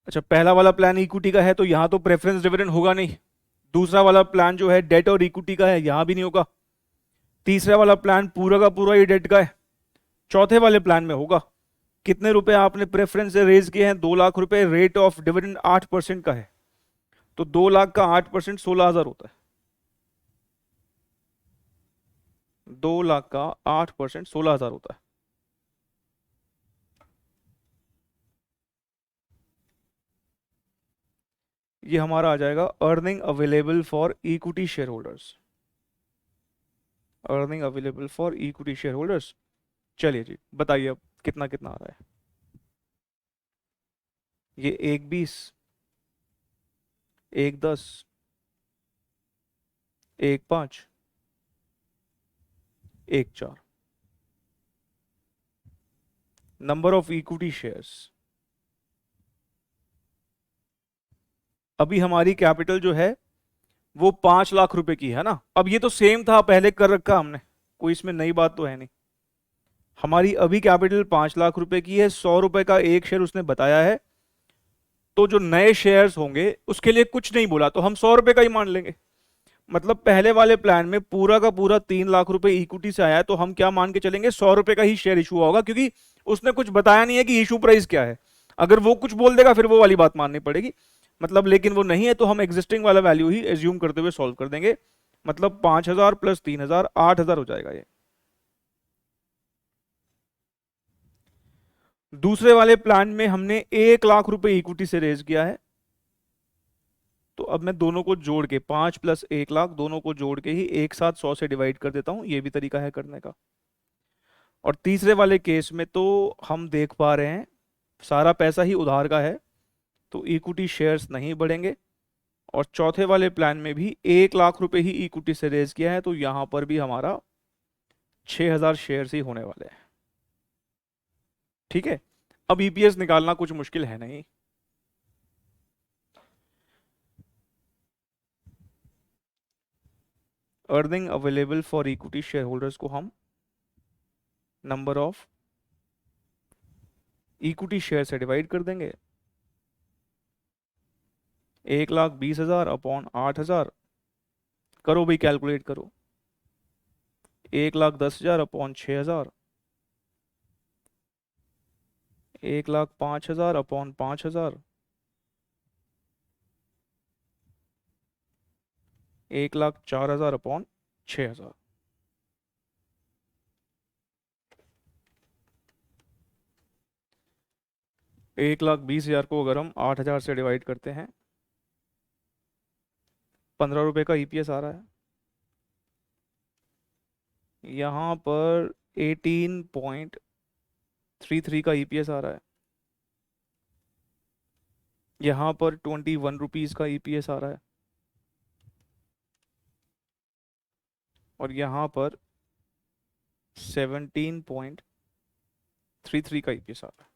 अच्छा, पहला वाला प्लान इक्विटी का है तो यहां तो प्रेफरेंस डिविडेंड होगा नहीं। दूसरा वाला प्लान जो है डेट और इक्विटी का है, यहां भी नहीं होगा। तीसरा वाला प्लान पूरा का पूरा ही डेट का है। चौथे वाले प्लान में होगा। कितने रुपए आपने प्रेफरेंस से रेज किए हैं, 2 लाख रुपए, रेट ऑफ डिविडेंड 8% का है, तो 2 लाख का 8% 16,000 होता है। 2 लाख का 8% 16,000 होता है। ये हमारा आ जाएगा earning available for equity share holders. Earning available for equity share holders. चलिए जी बताइए अब कितना कितना आ रहा है। ये 1,20, 1,10, 1,5, 1,4। नंबर ऑफ इक्विटी शेयर्स, अभी हमारी कैपिटल जो है वो 5 लाख रुपए की है ना। अब ये तो सेम था, पहले कर रखा हमने, कोई इसमें नई बात तो है नहीं। हमारी अभी कैपिटल 5 लाख रुपए की है, 100 रुपए का एक शेयर उसने बताया है, तो जो नए शेयर्स होंगे उसके लिए कुछ नहीं बोला, तो हम 100 रुपए का ही मान लेंगे। मतलब पहले वाले प्लान में पूरा का पूरा 3 लाख रुपए इक्विटी से आया है, तो हम क्या मान के चलेंगे, 100 रुपए का ही शेयर इशू होगा, क्योंकि उसने कुछ बताया नहीं है कि इशू प्राइस क्या है। अगर वो कुछ बोल देगा फिर वो वाली बात माननी पड़ेगी। मतलब लेकिन वो नहीं है, तो हम एग्जिस्टिंग वाला वैल्यू ही एज्यूम करते हुए सॉल्व कर देंगे। मतलब 5,000 प्लस 3,000, 8,000 हो जाएगा ये। दूसरे वाले प्लान में हमने 1 लाख रुपए इक्विटी से रेज किया है, तो अब मैं दोनों को जोड़ के 5 + 1 लाख दोनों को जोड़ के ही एक साथ 100 से डिवाइड कर देता हूं, ये भी तरीका है करने का। और तीसरे वाले केस में तो हम देख पा रहे हैं सारा पैसा ही उधार का है, तो इक्विटी शेयर्स नहीं बढ़ेंगे। और चौथे वाले प्लान में भी 1 लाख रुपए ही इक्विटी से रेज किया है, तो यहां पर भी हमारा 6,000 शेयर्स ही होने वाले हैं। ठीक है, अब ईपीएस निकालना कुछ मुश्किल है नहीं। Earning available for equity share holders को हम नंबर ऑफ इक्विटी शेयर से डिवाइड कर देंगे। 1,20,000 अपॉन 8,000, करो भाई कैलकुलेट करो। 1,10,000 अपॉन 6,000, 1,05,000 अपॉन 5,000, 1,04,000 अपॉन 6,000। 1,20,000 को अगर हम 8,000 से डिवाइड करते हैं, 15 रुपए का ईपीएस आ रहा है। यहाँ पर 18.33 का ईपीएस आ रहा है। यहाँ पर 21 रुपीज का ईपीएस आ रहा है। और यहाँ पर 17.33 का ईपीएस आ रहा है।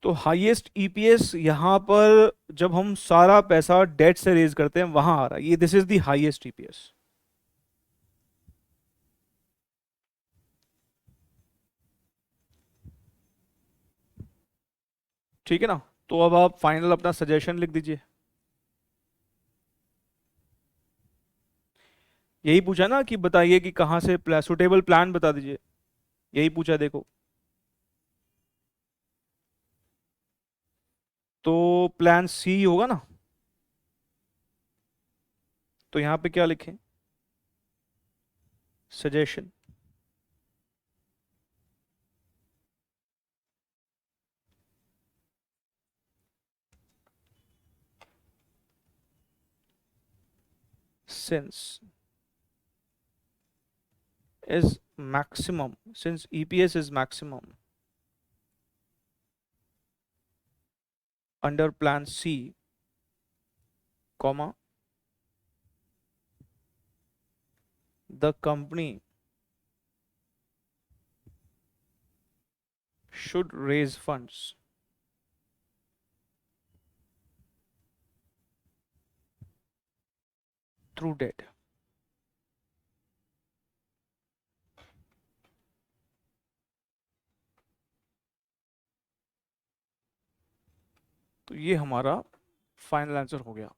तो हाईएस्ट ईपीएस यहाँ पर जब हम सारा पैसा डेट से रेज करते हैं वहां आ रहा है, ये this is the highest EPS. ठीक है ना। तो अब आप फाइनल अपना सजेशन लिख दीजिए। यही पूछा ना कि बताइए कि कहाँ से सुटेबल प्लान बता दीजिए, यही पूछा देखो। तो प्लान सी होगा ना, तो यहां पे क्या लिखें, suggestion. since is maximum, since EPS is maximum under plan C, comma, the company should raise funds through debt। तो ये हमारा फाइनल आंसर हो गया।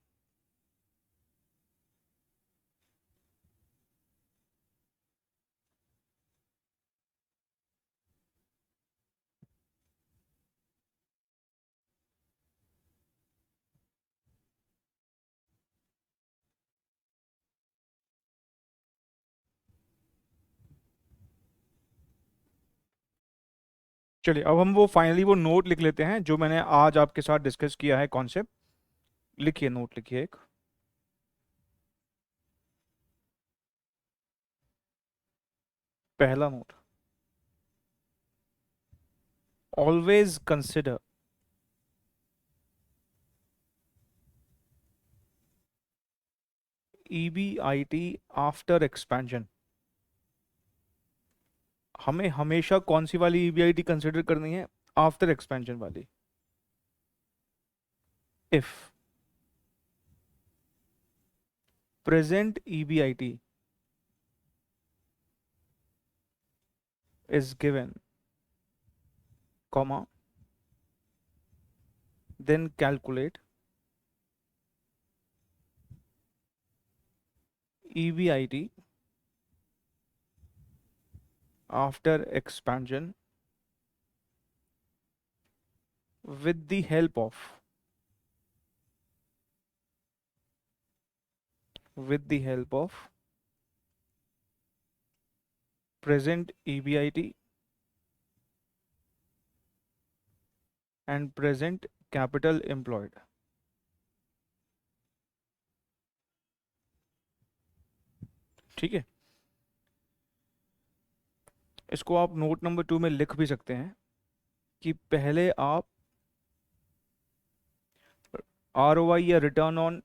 चलिए अब हम वो फाइनली वो नोट लिख लेते हैं जो मैंने आज आपके साथ डिस्कस किया है कॉन्सेप्ट। लिखिए, नोट लिखिए एक। पहला note, always consider EBIT after expansion. हमें हमेशा कौन सी वाली EBIT कंसिडर करनी है, आफ्टर एक्सपेंशन वाली। If present EBIT is given, comma, then calculate EBIT after expansion with the help of present EBIT and present capital employed. ठीक है, इसको आप नोट नंबर 2 में लिख भी सकते हैं कि पहले आप ROI या रिटर्न ऑन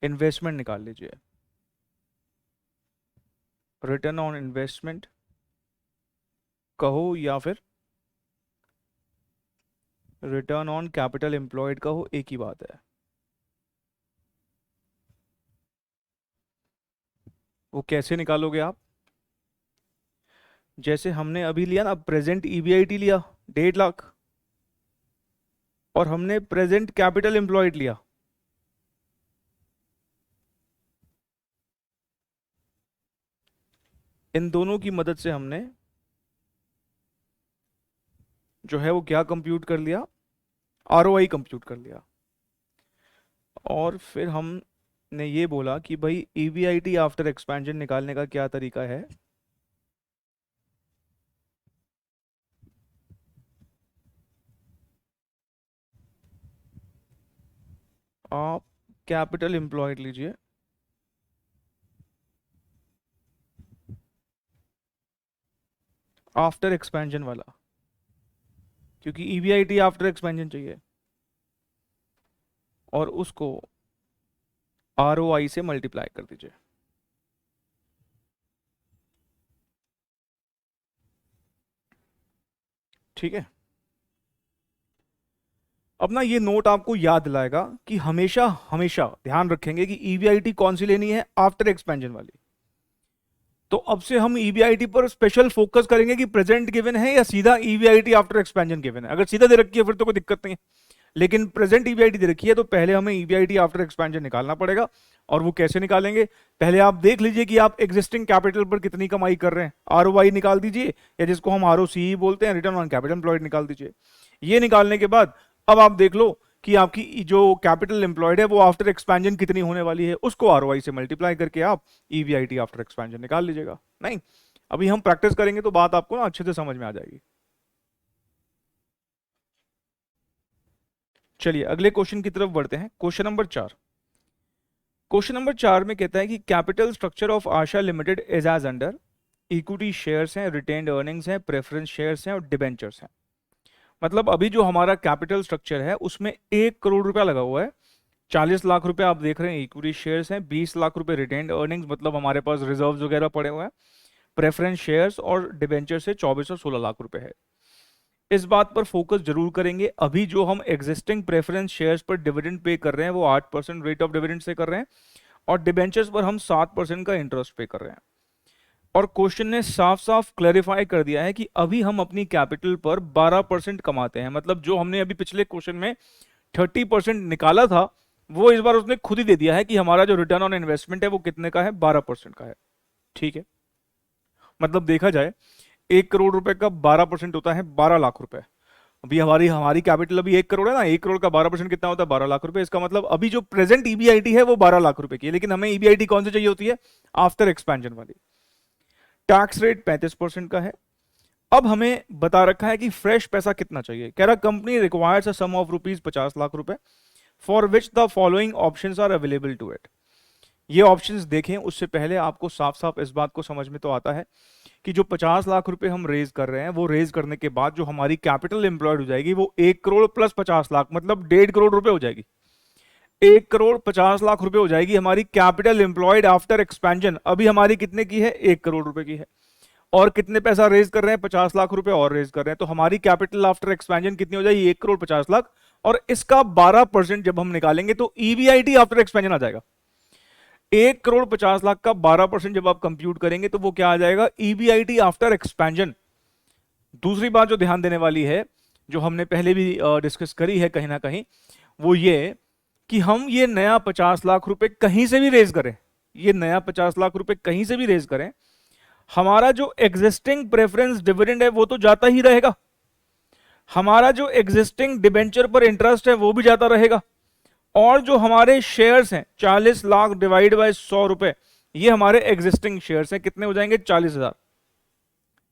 इन्वेस्टमेंट निकाल लीजिए। रिटर्न ऑन इन्वेस्टमेंट कहो या फिर रिटर्न ऑन कैपिटल एम्प्लॉयड कहो, एक ही बात है। वो कैसे निकालोगे आप? जैसे हमने अभी लिया ना, प्रेजेंट EBIT लिया 1.5 लाख और हमने प्रेजेंट कैपिटल एम्प्लॉयड लिया, इन दोनों की मदद से हमने जो है वो क्या कंप्यूट कर लिया, ROI कंप्यूट कर लिया। और फिर हमने ये बोला कि भाई EBIT आफ्टर एक्सपेंशन निकालने का क्या तरीका है। आप कैपिटल एम्प्लॉयड लीजिए, आफ्टर एक्सपेंशन वाला, क्योंकि EBIT आफ्टर एक्सपेंशन चाहिए, और उसको ROI से मल्टीप्लाई कर दीजिए। ठीक है, अब ना ये नोट आपको याद दिलाएगा कि हमेशा हमेशा ध्यान रखेंगे कि EBIT कौन सी लेनी है, आफ्टर एक्सपेंशन वाली। तो अब से हम EBIT पर स्पेशल फोकस करेंगे कि प्रेजेंट गिवन है या सीधा EBIT आफ्टर एक्सपेंशन गिवन है। अगर सीधा दे रखी है फिर तो कोई दिक्कत नहीं है, लेकिन प्रेजेंट EBIT दे रखी है तो पहले हमें EBIT आफ्टर एक्सपेंशन निकालना पड़ेगा। और वो कैसे निकालेंगे, पहले आप देख लीजिए कि आप एग्जिस्टिंग कैपिटल पर कितनी कमाई कर रहे हैं, ROI निकाल दीजिए, या जिसको हम ROCE बोलते हैं, रिटर्न ऑन कैपिटल एम्प्लॉयड निकाल दीजिए। ये निकालने के बाद अब आप देख लो कि आपकी जो कैपिटल एम्प्लॉयड है वो आफ्टर एक्सपेंशन कितनी होने वाली है, उसको ROI से मल्टीप्लाई करके आप EBIT आफ्टर एक्सपेंशन निकाल लीजिएगा। नहीं, अभी हम प्रैक्टिस करेंगे तो बात आपको ना अच्छे से समझ में आ जाएगी। चलिए अगले क्वेश्चन की तरफ बढ़ते हैं। Question number 4। क्वेश्चन नंबर 4 में कहता है कि capital structure of Asha Limited is as under. Equity shares हैं, रिटेन्ड अर्निंग्स हैं, प्रेफरेंस शेयर्स हैं और डिबेंचर्स हैं। मतलब अभी जो हमारा कैपिटल स्ट्रक्चर है उसमें 1 करोड़ रुपया लगा हुआ है। 40 लाख रुपए आप देख रहे हैं इक्विटी शेयर्स हैं, 20 लाख रुपए रिटेन्ड अर्निंग्स, मतलब हमारे पास रिजर्व्स वगैरह पड़े हुए हैं, प्रेफरेंस शेयर्स और डिबेंचर से 24 और 16 लाख रुपए है। इस बात पर फोकस जरूर करेंगे, अभी जो हम एग्जिस्टिंग प्रेफरेंस शेयर्स पर डिविडेंड पे कर रहे हैं वो 8% रेट ऑफ डिविडेंड से कर रहे हैं, और डिबेंचर्स पर हम 7% का इंटरेस्ट पे कर रहे हैं। और क्वेश्चन ने साफ साफ क्लैरिफाई कर दिया है कि अभी हम अपनी कैपिटल पर 12% कमाते हैं। मतलब जो हमने अभी पिछले क्वेश्चन में 30% निकाला था वो इस बार उसने खुद ही दे दिया है कि हमारा जो रिटर्न ऑन इन्वेस्टमेंट है वो कितने का है, 12% का है। ठीक है, मतलब देखा जाए 1 करोड़ रुपए का 12% होता है 12 लाख रुपए। अभी हमारी हमारी कैपिटल अभी 1 करोड़ है ना, 1 करोड़ का 12% कितना होता है, 12 लाख रुपए। इसका मतलब अभी जो प्रेजेंट EBIT है वो 12 लाख रुपए की है, लेकिन हमें EBIT कौन सी चाहिए होती है, आफ्टर एक्सपेंशन वाली। टैक्स रेट 35% का है। अब हमें बता रखा है कि फ्रेश पैसा कितना चाहिए। कह रहा company requires a sum of rupees 50 lakh रुपए for which the following options are available to it. ये ऑप्शंस देखें उससे पहले आपको साफ साफ इस बात को समझ में तो आता है कि जो 50 लाख रुपए हम रेज कर रहे हैं वो रेज करने के बाद जो हमारी कैपिटल एम्प्लॉयड हो जाएगी वो 1 करोड़ प्लस 50 लाख, मतलब 1.5 करोड़ रुपए हो जाएगी। 1 करोड़ 50 लाख रुपए हो जाएगी हमारी कैपिटल एम्प्लॉयड आफ्टर एक्सपेंशन। अभी हमारी कितने की है, 1 करोड़ रुपए की है। और कितने पैसा रेज कर रहे हैं, 50 लाख रुपए और रेज कर रहे हैं, तो हमारी कैपिटल आफ्टर एक्सपेंशन कितनी हो जाएगी, 1 करोड़ 50 लाख। और इसका 12% जब हम निकालेंगे तो EBIT आफ्टर एक्सपेंशन आ जाएगा। 1 करोड़ 50 लाख का 12% जब आप कंप्यूट करेंगे तो वो क्या आ जाएगा, EBIT आफ्टर एक्सपेंशन। दूसरी बात जो ध्यान देने वाली है, जो हमने पहले भी डिस्कस करी है कहीं ना कहीं, वो ये कि हम ये नया 50 लाख रुपए कहीं से भी रेज करें, ये नया 50 लाख रुपए कहीं से भी रेज करें, हमारा जो एग्जिस्टिंग प्रेफरेंस डिविडेंड है वो तो जाता ही रहेगा, हमारा जो एग्जिस्टिंग डिबेंचर पर इंटरेस्ट है वो भी जाता रहेगा, और जो हमारे शेयर्स हैं 40 लाख डिवाइड बाय 100 रुपए, ये हमारे एग्जिस्टिंग शेयर्स हैं, कितने हो जाएंगे 40,000,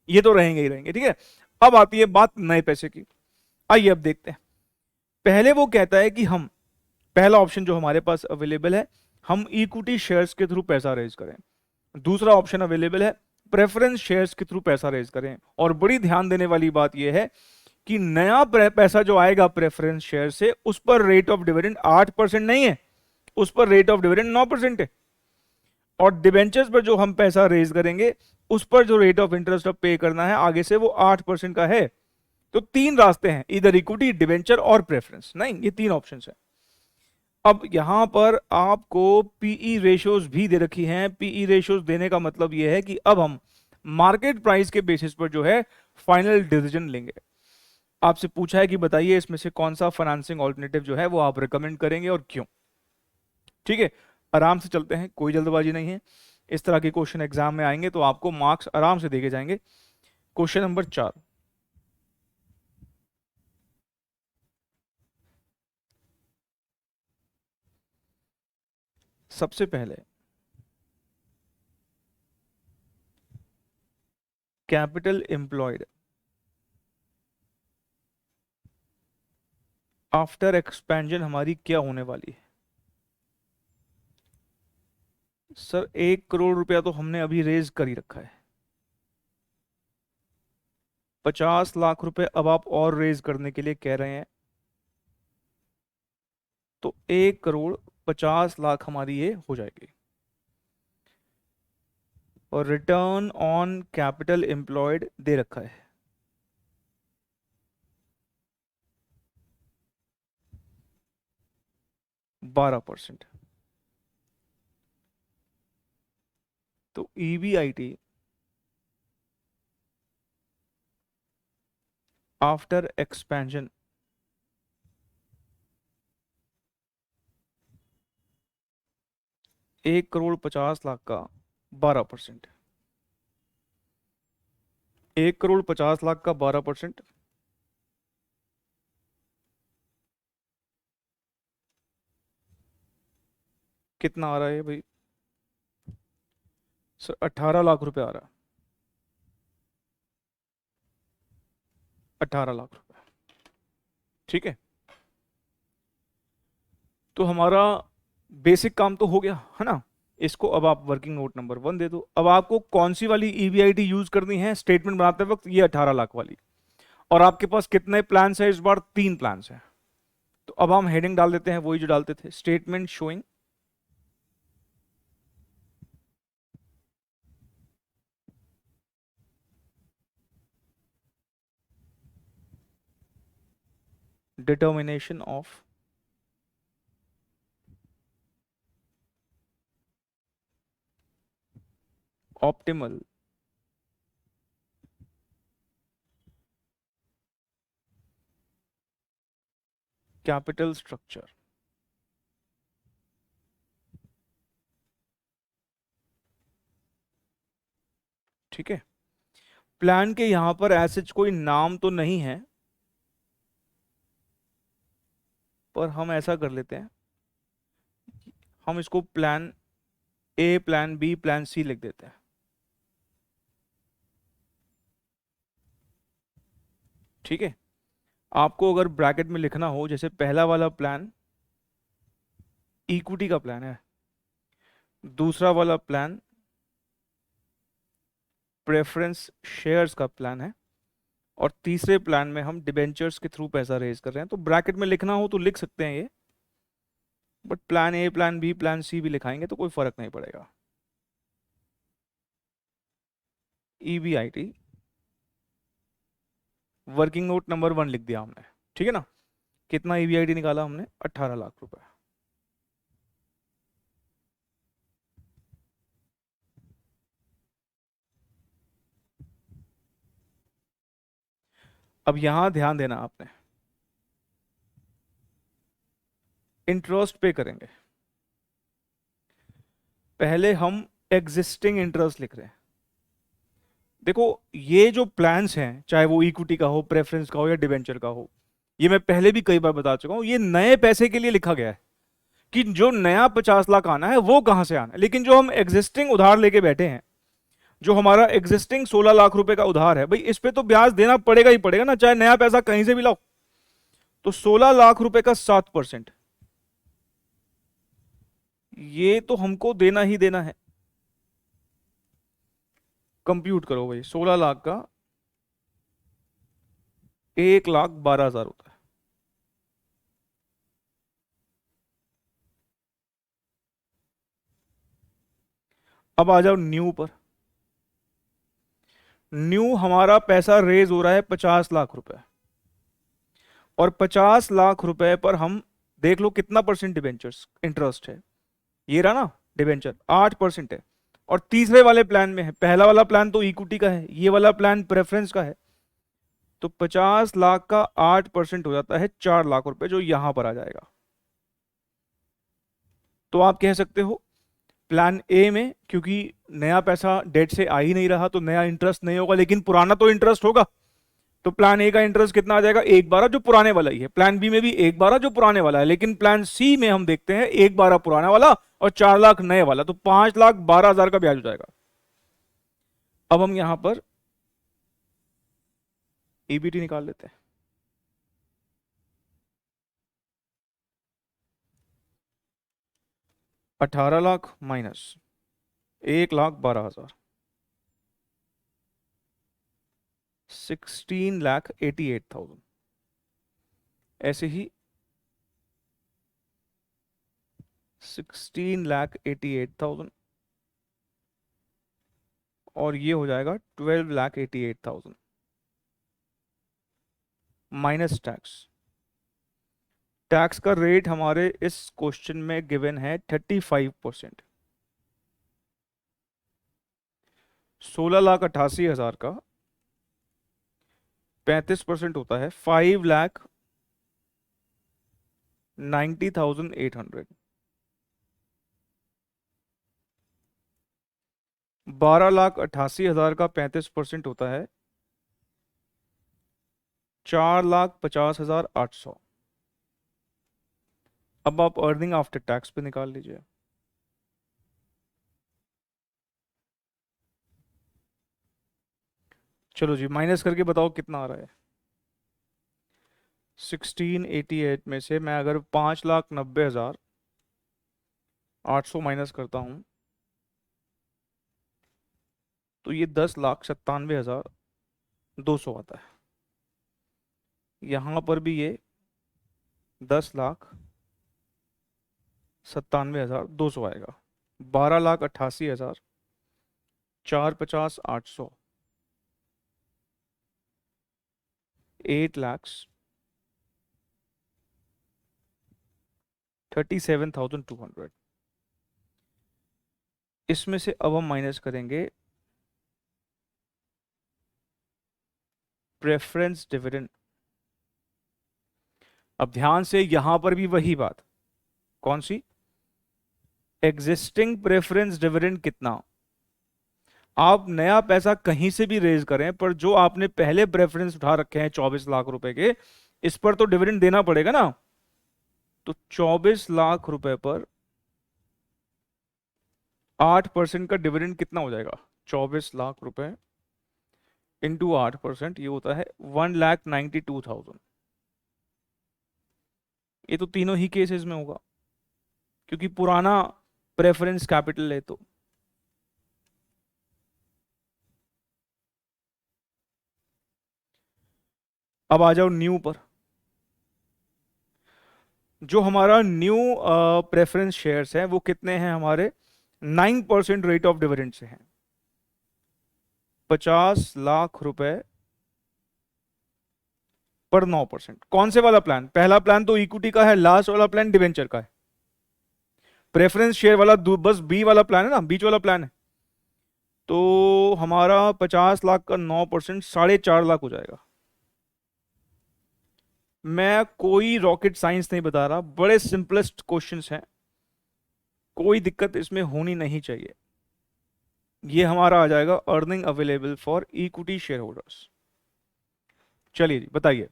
ये तो रहेंगे ही रहेंगे। ठीक है, अब आती है बात नए पैसे की। आइए अब देखते हैं। पहले वो कहता है कि हम, पहला ऑप्शन जो हमारे पास अवेलेबल है, हम इक्विटी शेयर्स के थ्रू पैसा रेज करें। दूसरा ऑप्शन अवेलेबल है प्रेफरेंस शेयर्स के थ्रू पैसा रेज करें। और बड़ी ध्यान देने वाली बात यह है कि नया पैसा जो आएगा प्रेफरेंस शेयर से, उस पर रेट ऑफ डिविडेंड 8% नहीं है, उस पर रेट ऑफ डिविडेंड 9% है। और डिबेंचर्स पर जो हम पैसा रेज करेंगे उस पर जो रेट ऑफ इंटरेस्ट अब पे करना है आगे से वो 8% का है। तो तीन रास्ते हैं, इधर इक्विटी, डिबेंचर और प्रेफरेंस, नहीं ये तीन ऑप्शंस हैं। अब यहां पर आपको पीई रेशियोज भी दे रखी हैं। पीई रेशियोज देने का मतलब यह है कि अब हम मार्केट प्राइस के बेसिस पर जो है फाइनल डिसीजन लेंगे। आपसे पूछा है कि बताइए इसमें से कौन सा फाइनेंसिंग ऑल्टरनेटिव जो है वो आप रिकमेंड करेंगे और क्यों। ठीक है, आराम से चलते हैं, कोई जल्दबाजी नहीं है। इस तरह के क्वेश्चन एग्जाम में आएंगे तो आपको मार्क्स आराम से देके जाएंगे। क्वेश्चन नंबर 4, सबसे पहले कैपिटल एम्प्लॉयड आफ्टर एक्सपेंशन हमारी क्या होने वाली है। सर 1 करोड़ रुपया तो हमने अभी रेज कर ही रखा है, 50 लाख रुपए अब आप और रेज करने के लिए कह रहे हैं, तो 1 करोड़ 50 लाख हमारी ये हो जाएगी। और रिटर्न ऑन कैपिटल एम्प्लॉयड दे रखा है 12%। तो ईबीआईटी आफ्टर एक्सपेंशन एक करोड़ 50 लाख का 12%, 1 करोड़ 50 लाख का 12%, कितना आ रहा है भाई सर, 18 लाख रुपए आ रहा है, 18 लाख रुपए। ठीक है, तो हमारा बेसिक काम तो हो गया है ना। इसको अब आप वर्किंग नोट नंबर 1 दे दो। अब आपको कौन सी वाली ईबीआईटी यूज करनी है स्टेटमेंट बनाते वक्त, ये 18 लाख वाली। और आपके पास कितने प्लान्स है इस बार, 3 प्लान्स है। तो अब हम हेडिंग डाल देते हैं वही जो डालते थे, statement showing determination of optimal capital structure. ठीक है, प्लान के यहां पर ऐसे कोई नाम तो नहीं है, पर हम ऐसा कर लेते हैं, हम इसको plan A, plan B, plan C लिख देते हैं। ठीक है, आपको अगर ब्रैकेट में लिखना हो, जैसे पहला वाला प्लान इक्विटी का प्लान है, दूसरा वाला प्लान प्रेफरेंस शेयर्स का प्लान है, और तीसरे प्लान में हम डिबेंचर्स के थ्रू पैसा रेज कर रहे हैं। तो ब्रैकेट में लिखना हो तो लिख सकते हैं ये, but plan A, plan B, plan C भी लिखाएंगे तो कोई फर्क नहीं पड़ेगा। ईबीआईटी वर्किंग नोट नंबर 1 लिख दिया हमने। ठीक है ना, कितना ईबीआईटी निकाला हमने, 18 लाख रुपए। अब यहां ध्यान देना आपने, इंटरेस्ट पे करेंगे। पहले हम एग्जिस्टिंग इंटरेस्ट लिख रहे हैं। देखो, ये जो प्लान्स हैं, चाहे वो इक्विटी का हो, प्रेफरेंस का हो या डिवेंचर का हो, ये मैं पहले भी कई बार बता चुका हूं, ये नए पैसे के लिए लिखा गया है कि जो नया 50 लाख आना है वो कहां से आना है। लेकिन जो हम एग्जिस्टिंग उधार लेके बैठे हैं, जो हमारा एग्जिस्टिंग 16 लाख रुपए का उधार है, भाई इस पे तो ब्याज देना पड़ेगा ही पड़ेगा ना, चाहे नया पैसा कहीं से भी लाओ। तो 16 लाख रुपए का 7%, ये तो हमको देना ही देना है। कंप्यूट करो भाई, 16 लाख का 1,12,000 होता है। अब आ जाओ न्यू पर। न्यू हमारा पैसा रेज हो रहा है 50 लाख रुपए, और 50 लाख रुपए पर हम देख लो कितना परसेंट डिबेंचर्स इंटरेस्ट है। ये रहा ना डिबेंचर, 8% है। और तीसरे वाले प्लान में है, पहला वाला प्लान तो इक्विटी का है, ये वाला प्लान प्रेफरेंस का है। तो 50 लाख का 8% हो जाता है 4 लाख रुपए, जो यहां पर आ जाएगा। तो आप कह सकते हो प्लान ए में, क्योंकि नया पैसा डेट से आ ही नहीं रहा तो नया इंटरेस्ट नहीं होगा, लेकिन पुराना तो इंटरेस्ट होगा। तो प्लान ए का इंटरेस्ट कितना आ जाएगा, 1/12, जो पुराने वाला ही है। प्लान बी में भी 1/12 जो पुराने वाला है, लेकिन प्लान सी में हम देखते हैं 1/12 पुराना वाला और 4 लाख नए वाला, तो 5,12,000 का ब्याज हो जाएगा। अब हम यहां पर ईबीटी निकाल लेते हैं। 18 लाख माइनस 1,12,000, 16,88,000। ऐसे ही 16,88,000, और ये हो जाएगा 12,88,000 माइनस टैक्स। टैक्स का रेट हमारे इस क्वेश्चन में गिवन है 35%। 16,88,000 का 35% होता है 5,90,800। 12,88,000 का 35% होता है 4,50,800। अब आप अर्निंग आफ्टर टैक्स पे निकाल लीजिए। चलो जी, माइनस करके बताओ कितना आ रहा है। 1688 में से मैं अगर 5,90,800 माइनस करता हूं, तो ये 10,97,200 आता है। यहां पर भी ये 10,97,200 आएगा। 12,88,000, 4,50,800, 8,37,200। इसमें से अब हम माइनस करेंगे प्रेफरेंस डिविडेंड। अब ध्यान से, यहां पर भी वही बात, कौन सी, एग्जिस्टिंग प्रेफरेंस डिविडेंड कितना। आप नया पैसा कहीं से भी रेज करें, पर जो आपने पहले प्रेफरेंस उठा रखे हैं 24 लाख रुपए के, इस पर तो डिविडेंड देना पड़ेगा ना। तो 24 लाख रुपए पर 8% का डिविडेंड कितना हो जाएगा, 24 लाख रुपए इंटू 8%, ये होता है 1,92,000। ये तो तीनों ही केसेस में होगा, क्योंकि पुराना प्रेफरेंस कैपिटल है। तो अब आ जाओ न्यू पर। जो हमारा न्यू प्रेफरेंस शेयर्स है वो कितने हैं हमारे, 9% रेट ऑफ डिविडेंड से हैं। 50 लाख रुपए पर 9%। कौन से वाला प्लान, पहला प्लान तो इक्विटी का है, लास्ट वाला प्लान डिवेंचर का है। प्रेफरेंस शेयर वाला बस बी वाला प्लान है ना, बीच वाला प्लान है। तो हमारा 50 लाख का 9% 4.5 लाख हो जाएगा। मैं कोई रॉकेट साइंस नहीं बता रहा, बड़े सिंपलेस्ट क्वेश्चंस हैं। कोई दिक्कत इसमें होनी नहीं चाहिए। ये हमारा आ जाएगा earning available for equity share holders. चलिए जी बताइए,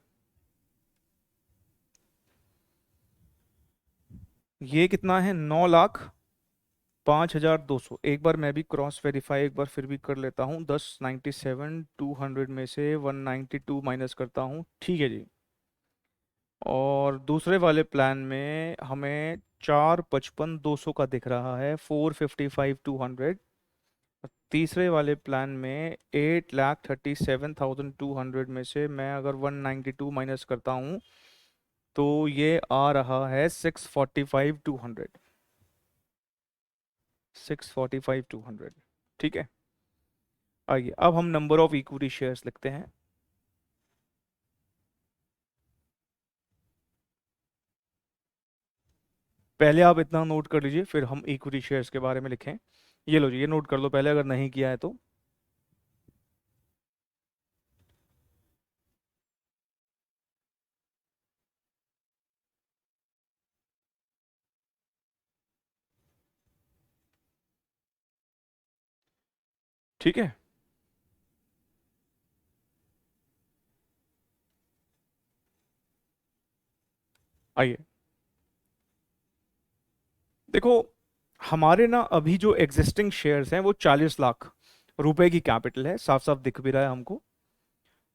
ये कितना है? 9,05,200। एक बार मैं भी क्रॉस वेरीफाई एक बार फिर भी कर लेता हूँ। 1097 200 में से 192 माइनस करता हूँ, ठीक है जी। और दूसरे वाले प्लान में हमें 4,55,200 का दिख रहा है, 4,55,200। तीसरे वाले प्लान में 8,37,200 में से मैं अगर 192 माइनस करता हूँ तो ये आ रहा है 6,45,200। 6,45,200, ठीक है। आइए अब हम नंबर ऑफ इक्विटी शेयर्स लिखते हैं। पहले आप इतना नोट कर लीजिए, फिर हम इक्विटी शेयर्स के बारे में लिखें। ये लो जी, ये नोट कर लो पहले, अगर नहीं किया है तो। ठीक है, आइए देखो, हमारे ना अभी जो एग्जिस्टिंग शेयर्स हैं वो 40 लाख रुपए की कैपिटल है, साफ साफ दिख भी रहा है हमको।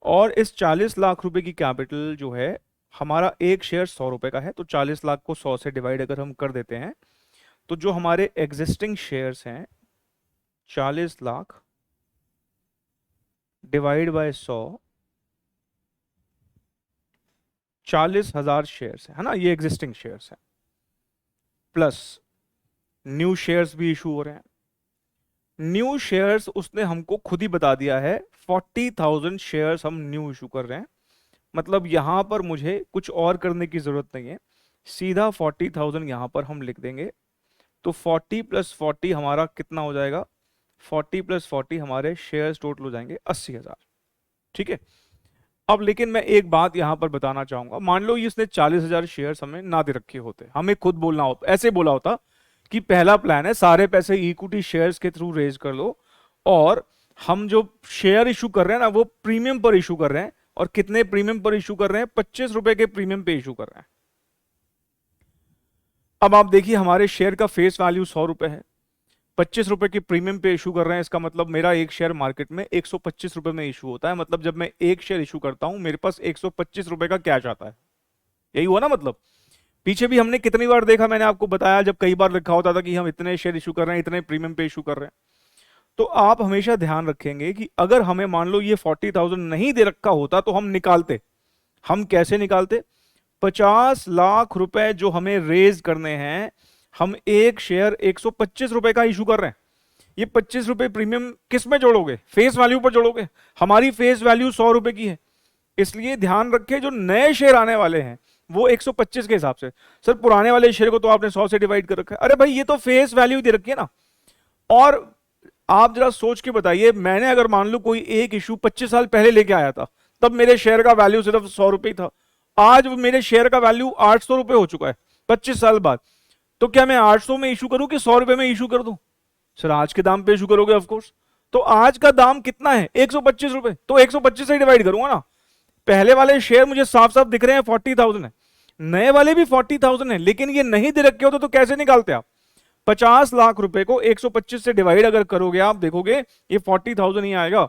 और इस 40 लाख रुपए की कैपिटल जो है, हमारा एक शेयर 100 रुपए का है, तो 40 लाख को 100 से डिवाइड अगर हम कर देते हैं तो जो हमारे एग्जिस्टिंग शेयर्स हैं 40 लाख डिवाइड बाय 100, 40,000 शेयर्स है ना, ये एग्जिस्टिंग शेयर्स हैं। प्लस न्यू शेयर्स भी इशू हो रहे हैं। न्यू शेयर्स उसने हमको खुद ही बता दिया है, 40,000 शेयर्स हम न्यू इशू कर रहे हैं। मतलब यहां पर मुझे कुछ और करने की जरूरत नहीं है, सीधा 40,000 यहां पर हम लिख देंगे। तो 40 प्लस 40 हमारा कितना हो जाएगा? 40 प्लस 40 हमारे शेयर्स टोटल हो जाएंगे 80,000, ठीक है। अब लेकिन मैं एक बात यहां पर बताना चाहूंगा, मान लो इसने 40,000 शेयर्स हमें ना दे रखे होते, हमें खुद बोलना होता, ऐसे बोला होता कि पहला प्लान है सारे पैसे इक्विटी शेयर्स के थ्रू रेज कर लो, और हम जो शेयर इशू कर रहे हैं ना वो प्रीमियम पर इशू कर रहे हैं। और कितने प्रीमियम पर इशू कर रहे हैं? 25 रुपए के प्रीमियम पे इशू कर रहे हैं। अब आप देखिए, हमारे शेयर का फेस वैल्यू 100 रुपए है, 25 रुपए के प्रीमियम पे इशू कर रहे हैं, इसका मतलब मेरा एक शेयर मार्केट में 125 रुपए में इशू होता है। मतलब जब मैं एक शेयर इशू करता हूं मेरे पास 125 रुपए का कैश आता है। यही हुआ ना मतलब। पीछे भी हमने कितनी बार देखा, मैंने आपको बताया, जब कई बार लिखा होता था कि हम इतने शेयर इशू कर रहे हैं, इतने प्रीमियम पे इशू कर रहे हैं। तो आप हमेशा ध्यान रखेंगे कि अगर हमें मान लो ये 40,000 नहीं दे रखा होता तो हम निकालते। हम कैसे निकालते? 50 लाख रुपए जो हमें रेज करने हैं, हम एक शेयर 125 रुपए का इशू कर रहे हैं। ये 25 रुपए प्रीमियम किस में जोड़ोगे? फेस वैल्यू पर जोड़ोगे। हमारी फेस वैल्यू 100 रुपए की है, इसलिए ध्यान रखें जो नए शेयर आने वाले हैं वो 125 के हिसाब से। सर पुराने वाले शेयर को तो आपने 100 से डिवाइड कर रखा है। अरे भाई ये तो फेस वैल्यू दे रखी है ना। और आप जरा सोच के बताइए, मैंने अगर मान लो कोई एक इशू 25 साल पहले लेके आया था, तब मेरे शेयर का वैल्यू सिर्फ 100 रुपए ही था। आज मेरे शेयर का वैल्यू 800 रुपए हो चुका है 25 साल बाद। तो क्या मैं 800 में इशू करूं कि 100 रुपए में इशू कर दूं? सर आज के दाम पे इशू करोगे ऑफ कोर्स। तो आज का दाम कितना है? 125 रुपए, तो 125 से डिवाइड करूंगा ना। पहले वाले शेयर मुझे साफ साफ दिख रहे हैं 40,000 है, नए वाले भी 40,000 है, लेकिन ये नहीं दे रखे होते तो कैसे निकालते आप? 50 लाख रुपए को 125 से डिवाइड अगर करोगे आप देखोगे ये 40,000 ही आएगा।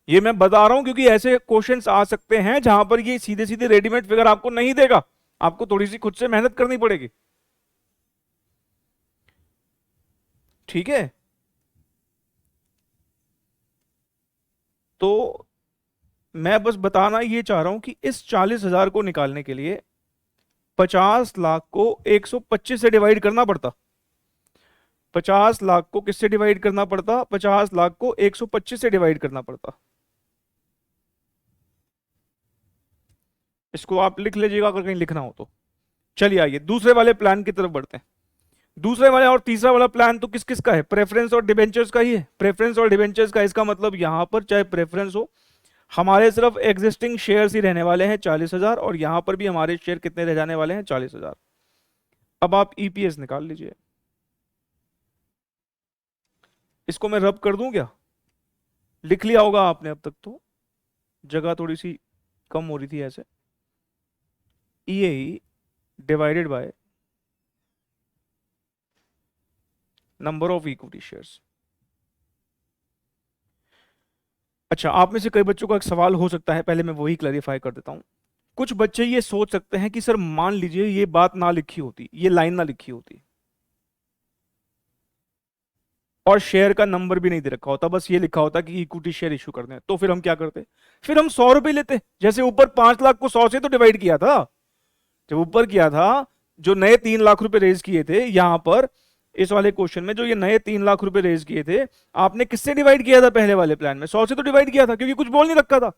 ये मैं बता रहा हूं क्योंकि ऐसे क्वेश्चंस आ सकते हैं जहां पर ये सीधे सीधे रेडीमेड फिगर आपको नहीं देगा, आपको थोड़ी सी खुद से मेहनत करनी पड़ेगी, ठीक है। तो मैं बस बताना ये चाह रहा हूं कि इस 40,000 को निकालने के लिए 50 लाख को 125 से डिवाइड करना पड़ता। 50 लाख को किससे डिवाइड करना पड़ता? 50 लाख को 125 से डिवाइड करना पड़ता। इसको आप लिख लीजिएगा अगर कहीं लिखना हो तो। चलिए आइए दूसरे वाले प्लान की तरफ बढ़ते हैं। दूसरे वाले और तीसरा वाला प्लान तो किस किस का है? प्रेफरेंस और डिबेंचर्स का ही है। प्रेफरेंस और डिबेंचर्स का इसका मतलब यहां पर चाहे प्रेफरेंस हो, हमारे सिर्फ एग्जिस्टिंग शेयर्स ही रहने वाले हैं 40,000, और यहां पर भी हमारे शेयर कितने रह जाने वाले हैं? 40,000। अब आप ईपीएस निकाल लीजिए। इसको मैं रब कर दूं क्या? लिख लिया होगा आपने अब तक तो, जगह थोड़ी सी कम हो रही थी ऐसे। E divided by number of equity shares. अच्छा, आप में से कई बच्चों का एक सवाल हो सकता है, पहले मैं वही क्लैरिफाई कर देता हूं। कुछ बच्चे ये सोच सकते हैं कि सर मान लीजिए ये बात ना लिखी होती, ये लाइन ना लिखी होती, और शेयर का नंबर भी नहीं दे रखा होता, बस ये लिखा होता कि इक्विटी शेयर इशू करने हैं, तो फिर हम क्या करते? फिर हम 100 रुपए लेते। जैसे ऊपर 5 लाख को 100 से तो डिवाइड किया था, जब ऊपर किया था, जो नए 3 लाख रुपए रेज किए थे यहां पर, इस वाले क्वेश्चन में जो ये नए 3 लाख रुपए रेज किए थे, आपने किससे डिवाइड किया था? पहले वाले प्लान में 100 से तो डिवाइड किया था, क्योंकि कुछ बोल नहीं रखा था।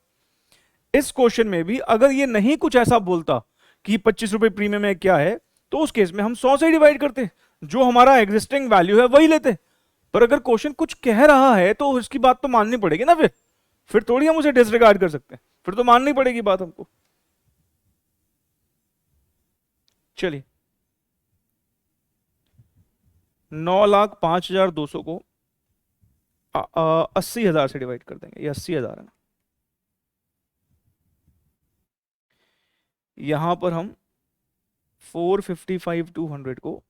इस क्वेश्चन में भी अगर ये नहीं कुछ ऐसा बोलता कि 25 रुपए प्रीमियम है क्या है, तो उस केस में हम 100 से डिवाइड करते, जो हमारा एग्जिस्टिंग वैल्यू है वही लेते। पर अगर क्वेश्चन कुछ कह रहा है तो उसकी बात तो माननी पड़ेगी ना। फिर थोड़ी हम उसे डिसरिगार्ड कर सकते हैं, फिर तो माननी पड़ेगी बात हमको। चलिए, 9,05,200 को 80,000 से डिवाइड कर देंगे। ये 80,000 है ना, यहां पर हम 455,200 को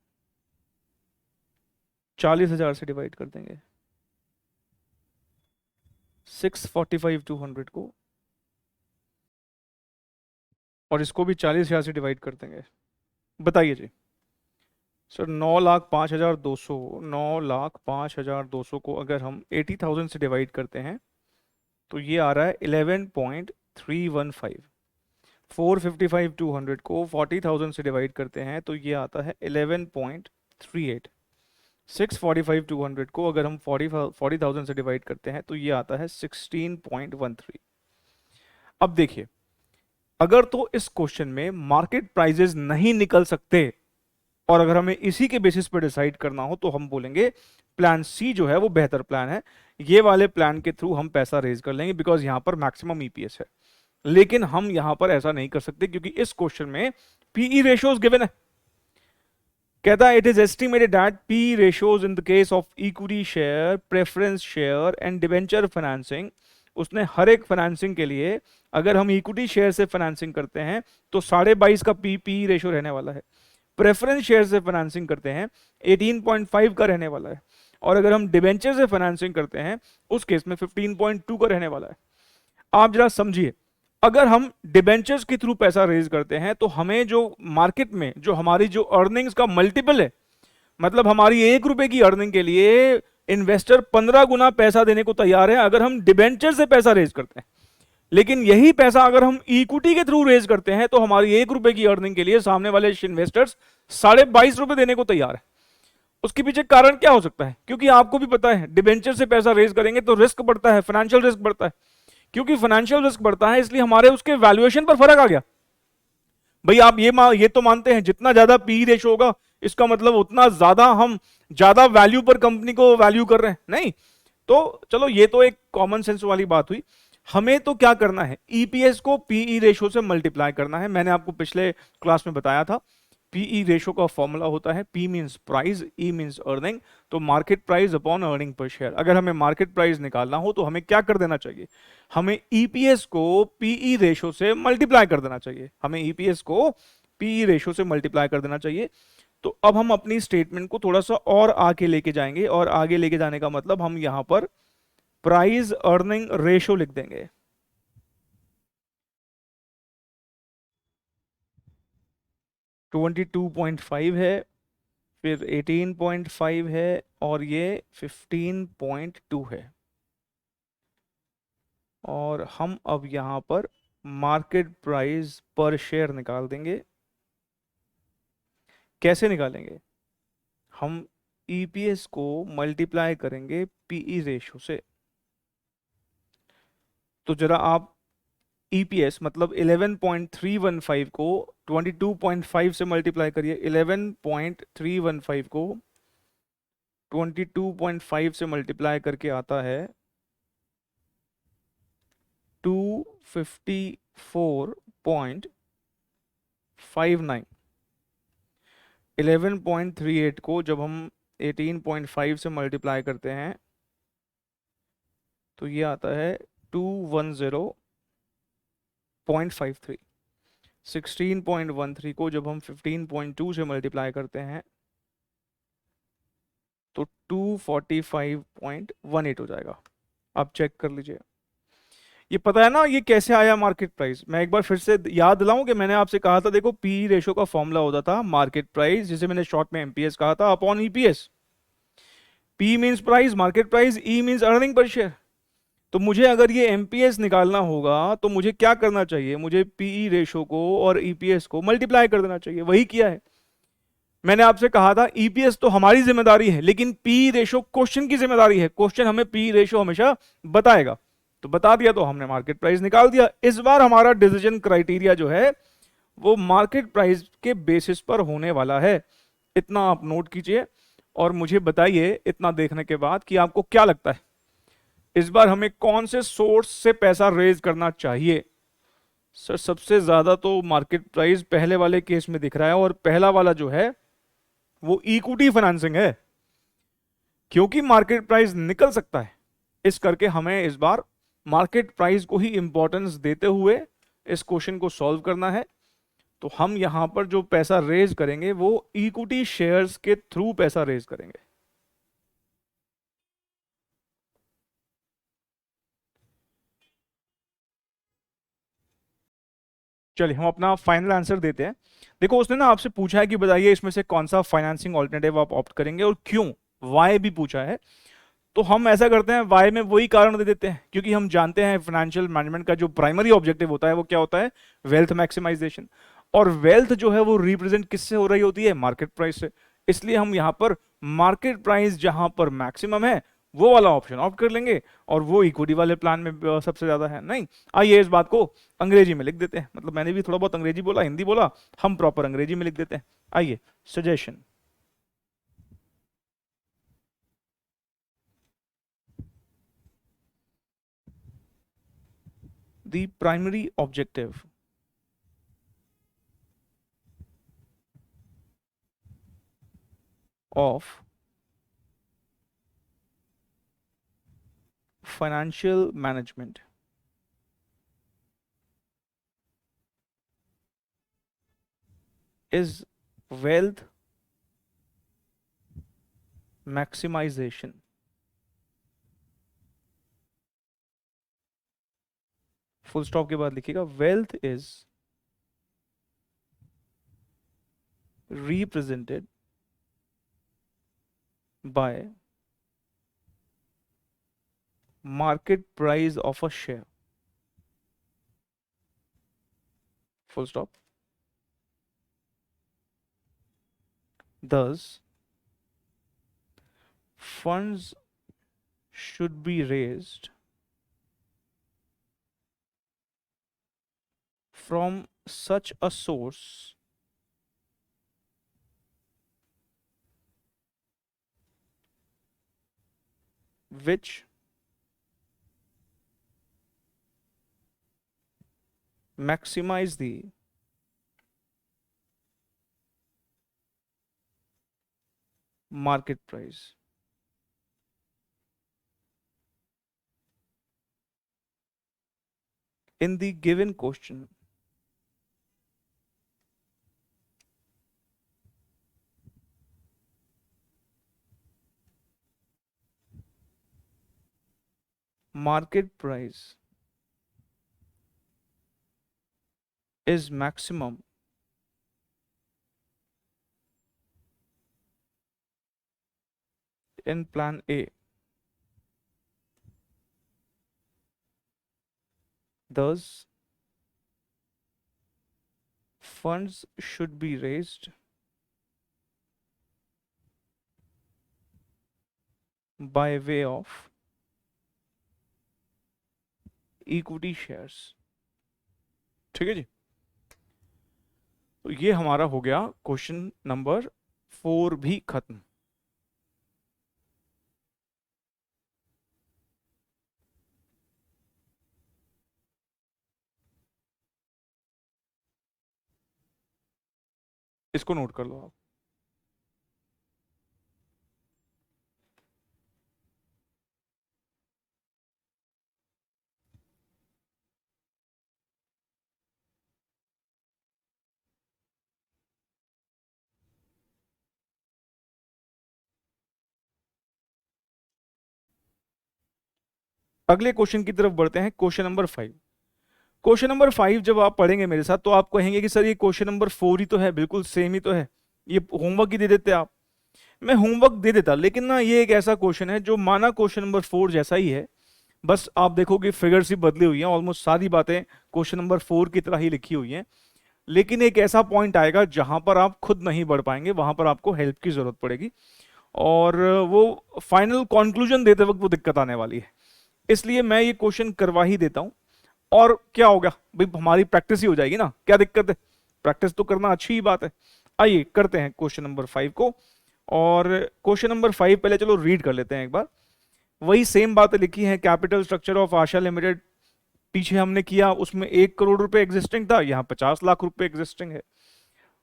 40,000 से डिवाइड कर देंगे। 645,200 को, और इसको भी 40,000 से डिवाइड कर देंगे। बताइए जी सर, 9,05,200, 9,05,200 को अगर हम 80,000 से डिवाइड करते हैं तो ये आ रहा है 11.315। 455,200 को 40,000 से डिवाइड करते हैं तो ये आता है 11.38। 645,200 को अगर हम 40,000 से डिवाइड करते हैं तो ये आता है 16.13। अब देखिए, अगर तो इस क्वेश्चन में मार्केट प्राइजेस नहीं निकल सकते और अगर हमें इसी के बेसिस पर डिसाइड करना हो तो हम बोलेंगे प्लान सी जो है वो बेहतर प्लान है, ये वाले प्लान के थ्रू हम पैसा रेज कर लेंगे, बिकॉज यहां पर मैक्सिमम ईपीएस है। लेकिन हम यहां पर ऐसा नहीं कर सकते, क्योंकि इस क्वेश्चन में पीई रेशियोज गिवन है। कहता है it is estimated that P ratios in the case of equity share, preference share and debenture financing, उसने हर एक फाइनेंसिंग के लिए, अगर हम इक्विटी शेयर से फाइनेंसिंग करते हैं तो 22.5 का पी रेशियो रहने वाला है, प्रेफरेंस शेयर से फाइनेंसिंग करते हैं 18.5 का रहने वाला है, और अगर हम डिवेंचर से फाइनेंसिंग करते हैं उस केस में 15.2 का रहने वाला है। आप जरा समझिए, अगर हम डिबेंचर्स के थ्रू पैसा रेज करते हैं तो हमें जो मार्केट में जो हमारी जो अर्निंग्स का मल्टीपल है, मतलब हमारी 1 रुपए की अर्निंग के लिए इन्वेस्टर 15 गुना पैसा देने को तैयार है अगर हम डिबेंचर से पैसा रेज करते हैं। लेकिन यही पैसा अगर हम इक्विटी के थ्रू रेज करते हैं तो हमारी 1 रुपए की अर्निंग के लिए सामने वाले इन्वेस्टर्स 22.5 रुपए देने को तैयार है। उसके पीछे कारण क्या हो सकता है? क्योंकि आपको भी पता है डिबेंचर से पैसा रेज करेंगे तो रिस्क बढ़ता है, फाइनेंशियल रिस्क बढ़ता है। क्योंकि फाइनेंशियल रिस्क बढ़ता है इसलिए हमारे उसके वैल्यूएशन पर फर्क आ गया। भाई आप ये तो मानते हैं जितना ज्यादा पी रेशो होगा इसका मतलब उतना ज्यादा हम ज्यादा वैल्यू पर कंपनी को वैल्यू कर रहे हैं, नहीं। तो चलो ये तो एक कॉमन सेंस वाली बात हुई। हमें तो क्या करना है, ईपीएस को पीई रेशो से मल्टीप्लाई करना है। मैंने आपको पिछले क्लास में बताया था पीई रेशो का फॉर्मूला होता है P means price, E means earning, तो market price upon earning per share. अगर हमें मार्केट प्राइस निकालना हो तो हमें क्या कर देना चाहिए, हमें ईपीएस को पीई रेशो से मल्टीप्लाई कर देना चाहिए, हमें ईपीएस को पीई रेशो से मल्टीप्लाई कर देना चाहिए। तो अब हम अपनी स्टेटमेंट को थोड़ा सा और आगे लेके जाएंगे, और आगे लेके जाने का मतलब हम यहां पर प्राइस अर्निंग रेशो लिख देंगे। $22.5 है, फिर 18.5 है, और ये 15.2 है। और हम अब यहां पर मार्केट प्राइस पर शेयर निकाल देंगे। कैसे निकालेंगे? हम ईपीएस को मल्टीप्लाई करेंगे पीई रेशो से। तो जरा आप ईपीएस मतलब 11.315 को 22.5 से मल्टीप्लाई करिए। 11.315 को 22.5 से मल्टीप्लाई करके आता है 254.59। 11.38 को जब हम 18.5 से मल्टीप्लाई करते हैं तो ये आता है 210.53। 16.13 को जब हम 15.2 से मल्टीप्लाई करते हैं तो 245.18 हो जाएगा। आप चेक कर लीजिए। ये पता है ना ये कैसे आया मार्केट प्राइस? मैं एक बार फिर से याद दिलाऊं कि मैंने आपसे कहा था, देखो पी रेशो का फॉर्मूला होता था मार्केट प्राइस, जिसे मैंने शॉर्ट में एमपीएस कहा था, upon EPS. P means price, market price, E means earning per share. तो मुझे अगर ये एमपीएस निकालना होगा तो मुझे क्या करना चाहिए? मुझे पीई रेशो को और ईपीएस को मल्टीप्लाई कर देना चाहिए। वही किया है। मैंने आपसे कहा था ईपीएस तो हमारी जिम्मेदारी है, लेकिन पी रेशो क्वेश्चन की जिम्मेदारी है। क्वेश्चन हमें पी रेशो हमेशा बताएगा। तो बता दिया तो हमने मार्केट प्राइस निकाल दिया। इस बार हमारा डिसीजन क्राइटेरिया जो है वो मार्केट प्राइस के बेसिस पर होने वाला है। इतना आप नोट कीजिए और मुझे बताइए इतना देखने के बाद कि आपको क्या लगता है इस बार हमें कौन से सोर्स से पैसा रेज करना चाहिए। सर सबसे ज्यादा तो मार्केट प्राइस पहले वाले केस में दिख रहा है, और पहला वाला जो है वो इक्विटी फाइनेंसिंग है, क्योंकि मार्केट प्राइस निकल सकता है। इस करके हमें इस बार मार्केट प्राइस को ही इंपॉर्टेंस देते हुए इस क्वेश्चन को सॉल्व करना है। तो हम यहां पर जो पैसा रेज करेंगे वो इक्विटी शेयर्स के थ्रू पैसा रेज करेंगे। चलिए हम अपना फाइनल आंसर देते हैं। देखो उसने ना आपसे पूछा है कि बताइए इसमें से कौन सा फाइनेंसिंग ऑल्टरनेटिव आप ऑप्ट करेंगे और क्यों, वाई भी पूछा है। तो हम ऐसा करते हैं, वाई में वही कारण दे देते हैं, क्योंकि हम जानते हैं फाइनेंशियल मैनेजमेंट का जो प्राइमरी ऑब्जेक्टिव होता है वो क्या होता है? Wealth maximisation. और वेल्थ जो है वो रिप्रेजेंट किससे हो रही होती है? मार्केट प्राइस से। इसलिए हम यहां पर मार्केट प्राइस जहां पर मैक्सिमम है वो वाला ऑप्शन ऑप्ट कर लेंगे, और वो इक्विटी वाले प्लान में सबसे ज्यादा है। नहीं, आइए इस बात को अंग्रेजी में लिख देते हैं। मतलब मैंने भी थोड़ा बहुत अंग्रेजी बोला, हिंदी बोला, हम प्रॉपर अंग्रेजी में लिख देते हैं। आइए, suggestion. The primary objective of financial management is wealth maximization. Full stop के बाद लिखिएगा, wealth is represented by market price of a share. Full stop. Thus, funds should be raised from such a source which maximize the market price. In the given question, market price is maximum in plan A. Thus, funds should be raised by way of equity shares. ठीक है जी। तो ये हमारा हो गया क्वेश्चन नंबर 4 भी खत्म। इसको नोट कर लो आप। अगले क्वेश्चन की तरफ बढ़ते हैं, क्वेश्चन नंबर 5। क्वेश्चन नंबर 5 जब आप पढ़ेंगे मेरे साथ तो आप कहेंगे कि सर ये क्वेश्चन नंबर 4 ही तो है, बिल्कुल सेम ही तो है, ये होमवर्क ही दे देते आप। मैं होमवर्क दे देता, लेकिन ना ये एक ऐसा क्वेश्चन है जो माना क्वेश्चन नंबर 4 जैसा ही है, बस आप देखोगे फिगर्स ही बदली हुई हैं, ऑलमोस्ट सारी बातें क्वेश्चन नंबर 4 की तरह ही लिखी हुई हैं। लेकिन एक ऐसा पॉइंट आएगा जहां पर आप खुद नहीं बढ़ पाएंगे, वहां पर आपको हेल्प की जरूरत पड़ेगी, और वो फाइनल कंक्लूजन देते वक्त वो दिक्कत आने वाली है। इसलिए मैं ये क्वेश्चन करवा ही देता हूं, और क्या होगा भाई, हमारी प्रैक्टिस ही हो जाएगी ना, क्या दिक्कत है, प्रैक्टिस तो करना अच्छी ही बात है। आइए करते हैं क्वेश्चन नंबर 5 को। और क्वेश्चन नंबर 5 पहले चलो रीड कर लेते हैं एक बार। वही सेम बातें लिखी हैं, capital structure of Asha limited पीछे हमने किया, उसमें 1 करोड़ रुपए एग्जिस्टिंग था, यहाँ 50 लाख रुपए एग्जिस्टिंग है।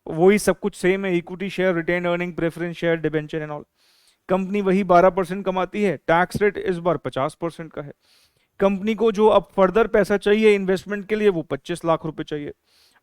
वही सब कुछ सेम है, equity share, retain earning, preference share, debenture and all. Company वही 12% कमाती है, टैक्स रेट इस बार 50% का है। कंपनी को जो अब फर्दर पैसा चाहिए इन्वेस्टमेंट के लिए वो 25 लाख रुपए चाहिए,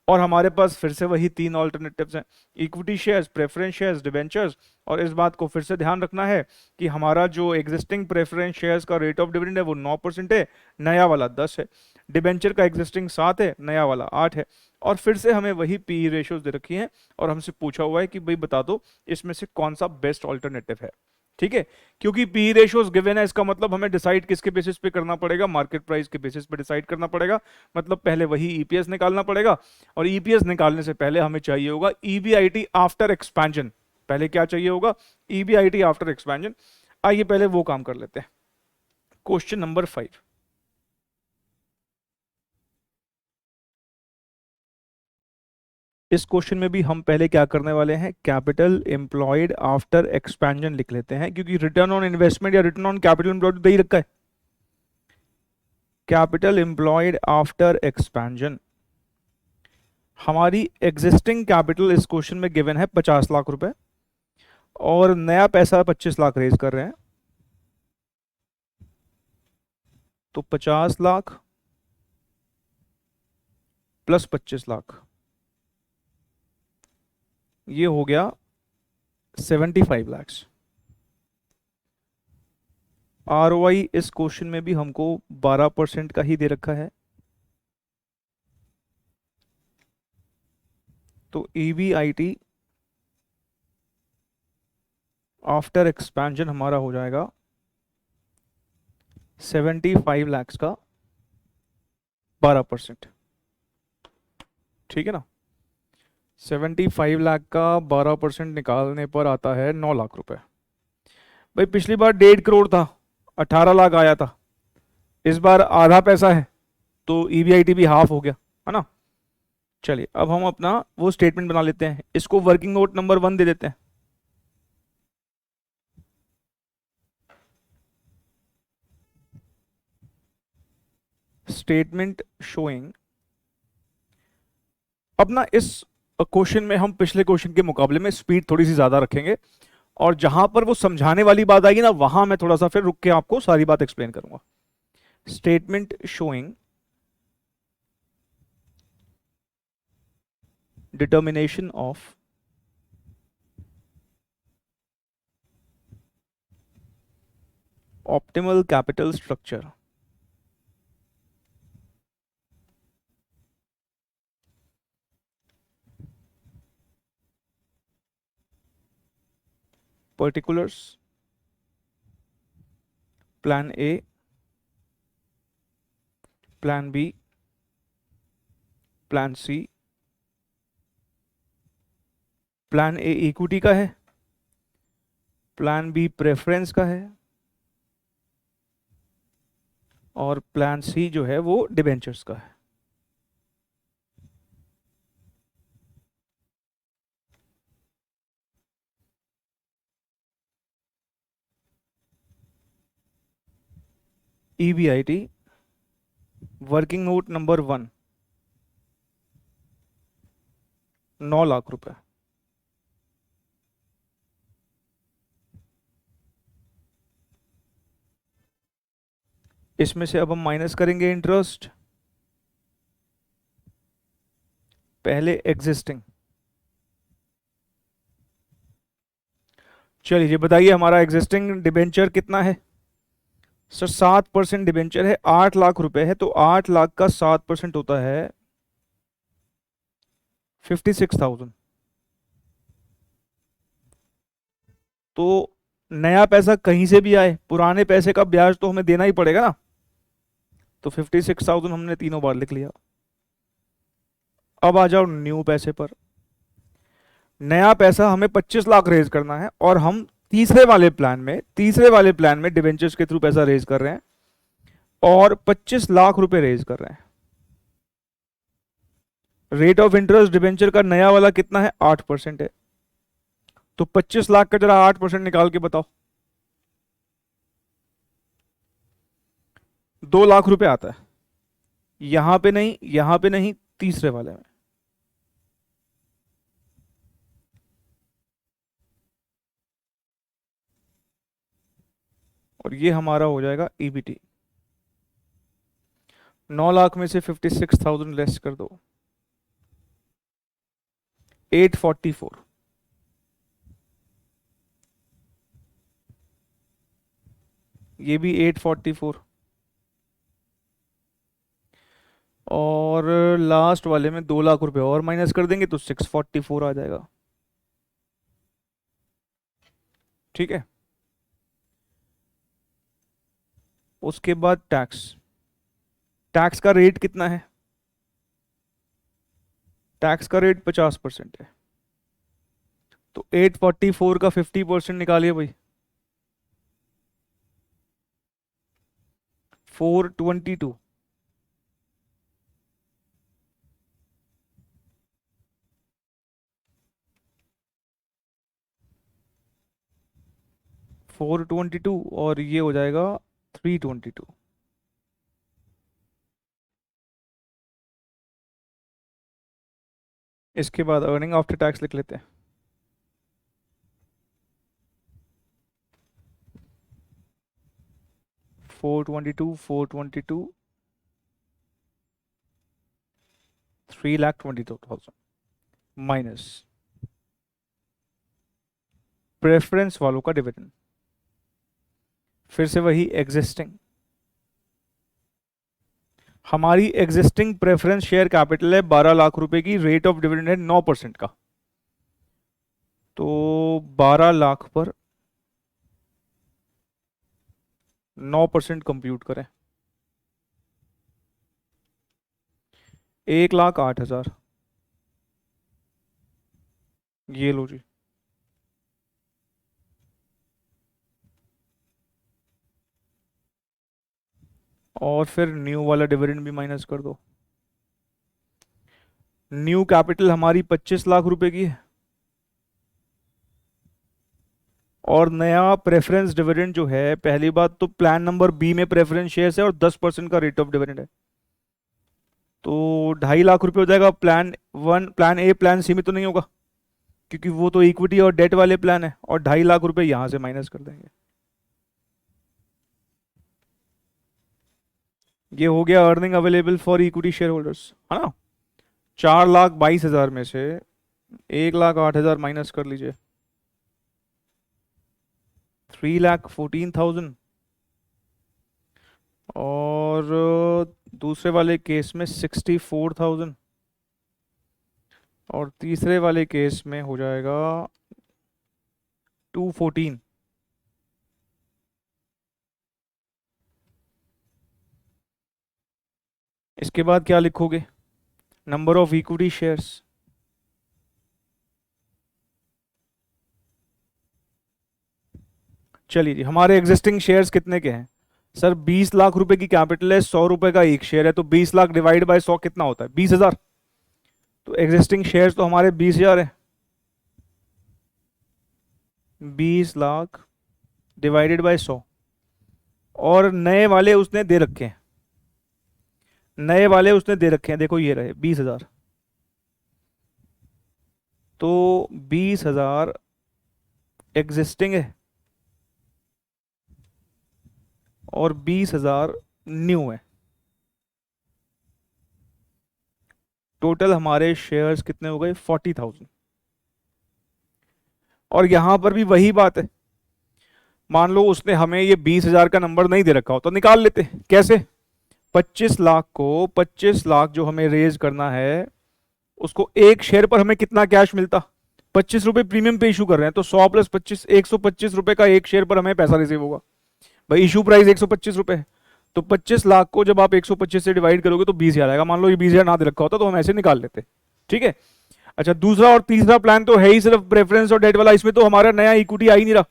और हमारे पास फिर से वही 3 ऑल्टरनेटिव्स हैं, equity shares, preference shares, debentures. और इस बात को फिर से ध्यान रखना है कि हमारा जो एग्जिस्टिंग प्रेफरेंस शेयर्स का रेट ऑफ डिविडेंड है वो 9% है, नया वाला 10 है। डिबेंचर का एग्जिस्टिंग 7 है, नया वाला 8 है। और फिर से हमें वही पी रेशियोज दे रखी हैं, और हमसे पूछा हुआ है कि भाई बता दो इसमें से कौन सा बेस्ट ऑल्टरनेटिव है। ठीक है, क्योंकि पी रेशियोज गिवन है, इसका मतलब हमें डिसाइड किसके बेसिस पे करना पड़ेगा, मार्केट प्राइस के बेसिस पे डिसाइड करना पड़ेगा। मतलब पहले वही ईपीएस निकालना पड़ेगा, और ईपीएस निकालने से पहले हमें चाहिए होगा ईबीआईटी आफ्टर एक्सपेंशन। पहले क्या चाहिए होगा, ईबीआईटी आफ्टर एक्सपेंशन। आइए पहले वो काम कर लेते हैं। क्वेश्चन नंबर 5, इस क्वेश्चन में भी हम पहले क्या करने वाले हैं, कैपिटल एम्प्लॉयड आफ्टर एक्सपेंशन लिख लेते हैं, क्योंकि रिटर्न ऑन इन्वेस्टमेंट या रिटर्न ऑन कैपिटल एम्प्लॉयड दे ही रखा है। कैपिटल एम्प्लॉयड आफ्टर एक्सपेंशन, हमारी एग्जिस्टिंग कैपिटल इस क्वेश्चन में गिवन है 50 लाख रुपए, और नया पैसा 25 लाख रेज कर रहे हैं, तो 50 लाख प्लस 25 लाख, ये हो गया 75 लाख। आरओआई इस क्वेश्चन में भी हमको 12% का ही दे रखा है, तो ईबीआईटी आफ्टर एक्सपेंशन हमारा हो जाएगा 75 लाख का 12%। ठीक है ना, 75 लाख का 12% निकालने पर आता है 9 लाख रुपए। भाई पिछली बार 1.5 करोड़ था, 18 लाख आया था, इस बार आधा पैसा है, तो ईबीआईटी भी हाफ हो गया, है ना। चलिए अब हम अपना वो स्टेटमेंट बना लेते हैं, इसको वर्किंग नोट नंबर 1 दे देते हैं। स्टेटमेंट शोइंग, अपना इस क्वेश्चन में हम पिछले क्वेश्चन के मुकाबले में स्पीड थोड़ी सी ज्यादा रखेंगे, और जहां पर वो समझाने वाली बात आएगी ना वहां मैं थोड़ा सा फिर रुक के आपको सारी बात एक्सप्लेन करूंगा। Statement showing determination of optimal capital structure, particulars, plan A, plan B, plan C. Plan A equity का है, प्लान बी प्रेफरेंस का है, और प्लान सी जो है वो डिबेंचर्स का है। EBIT working note number 1 9 lakh रुपए, इसमें से अब हम माइनस करेंगे इंटरेस्ट, पहले एग्जिस्टिंग। चलिए बताइए हमारा एग्जिस्टिंग डिबेंचर कितना है, सर 7% डिबेंचर है, 8 लाख रुपए है, तो 8 लाख का 7% होता है 56,000। तो नया पैसा कहीं से भी आए, पुराने पैसे का ब्याज तो हमें देना ही पड़ेगा ना। तो 56,000 हमने तीनों बार लिख लिया। अब आ जाओ न्यू पैसे पर। नया पैसा हमें 25 लाख रेज करना है, और हम तीसरे वाले प्लान में डिवेंचर्स के थ्रू पैसा रेज कर रहे हैं, और 25 लाख रुपए रेज कर रहे हैं। रेट ऑफ इंटरेस्ट डिवेंचर का नया वाला कितना है, 8% है। तो 25 लाख का जरा 8% निकाल के बताओ। 2 लाख रुपए आता है। यहां पे नहीं, यहां पे नहीं, तीसरे वाले में। और ये हमारा हो जाएगा ईबीटी। 9 लाख में से 56,000 लेस कर दो, 844। ये भी 844। और लास्ट वाले में 2 लाख रुपए और माइनस कर देंगे तो 644 आ जाएगा। ठीक है। उसके बाद टैक्स। टैक्स का रेट कितना है? टैक्स का रेट 50% है। तो 844 का 50% निकालिए भाई, 422। 422 और ये हो जाएगा 322। इसके बाद अर्निंग आफ्टर टैक्स लिख लेते हैं। 422, 422, 3,22,000 माइनस प्रेफरेंस वालों का डिविडेंड। फिर से वही एग्जिस्टिंग, हमारी एग्जिस्टिंग प्रेफरेंस शेयर कैपिटल है 12 लाख रुपए की, रेट ऑफ डिविडेंड है 9% का। तो 12 लाख पर 9% कंप्यूट करें, 1,08,000। ये लो जी। और फिर न्यू वाला डिविडेंड भी माइनस कर दो। न्यू कैपिटल हमारी 25 लाख रुपए की है, और नया प्रेफरेंस डिविडेंड जो है, पहली बात तो प्लान नंबर बी में प्रेफरेंस शेयर्स है और 10% का रेट ऑफ डिविडेंड है। तो 2.5 लाख रुपए हो जाएगा। प्लान ए प्लान सी में तो नहीं होगा, क्योंकि वो तो इक्विटी और डेट वाले प्लान है, और 2.5 लाख रुपए यहां से माइनस कर देंगे। ये हो गया earning available for equity share holders, है ना। 4,22,000 में से 1,08,000 माइनस कर लीजिए, 3,14,000। और दूसरे वाले केस में 64,000, और तीसरे वाले केस में हो जाएगा 214। इसके बाद क्या लिखोगे? Number of equity shares. चलिए जी, हमारे एग्जिस्टिंग शेयर्स कितने के हैं? सर 20 लाख रुपए की कैपिटल है, 100 रुपए का एक शेयर है, तो 20 लाख डिवाइड बाय 100 कितना होता है? 20,000। तो एग्जिस्टिंग शेयर्स तो हमारे 20,000 है। 20 लाख डिवाइडेड बाय 100, और नए वाले उसने दे रखे हैं, देखो ये रहे 20,000। तो 20,000 एग्जिस्टिंग है, और 20,000 न्यू है। टोटल हमारे शेयर्स कितने हो गए? 40,000। और यहां पर भी वही बात है, मान लो उसने हमें ये 20,000 का नंबर नहीं दे रखा हो तो निकाल लेते। कैसे? 25 लाख को 25 लाख जो हमें रेज करना है उसको एक शेयर पर हमें कितना कैश मिलता? 25 रुपए प्रीमियम पे इशू कर रहे हैं तो 100 प्लस 25 125 रुपए का एक शेयर पर हमें पैसा रिसीव होगा। भाई इशू प्राइस 125 रुपए है तो 25 लाख को जब आप 125 से डिवाइड करोगे तो 20,000 आएगा। मान लो ये 20,000 ना दे रखा होता तो हम ऐसे निकाल लेते। ठीक है। अच्छा, दूसरा और तीसरा प्लान तो है ही सिर्फ प्रेफरेंस और डेट वाला, इसमें तो हमारा नया इक्विटी आ ही नहीं रहा।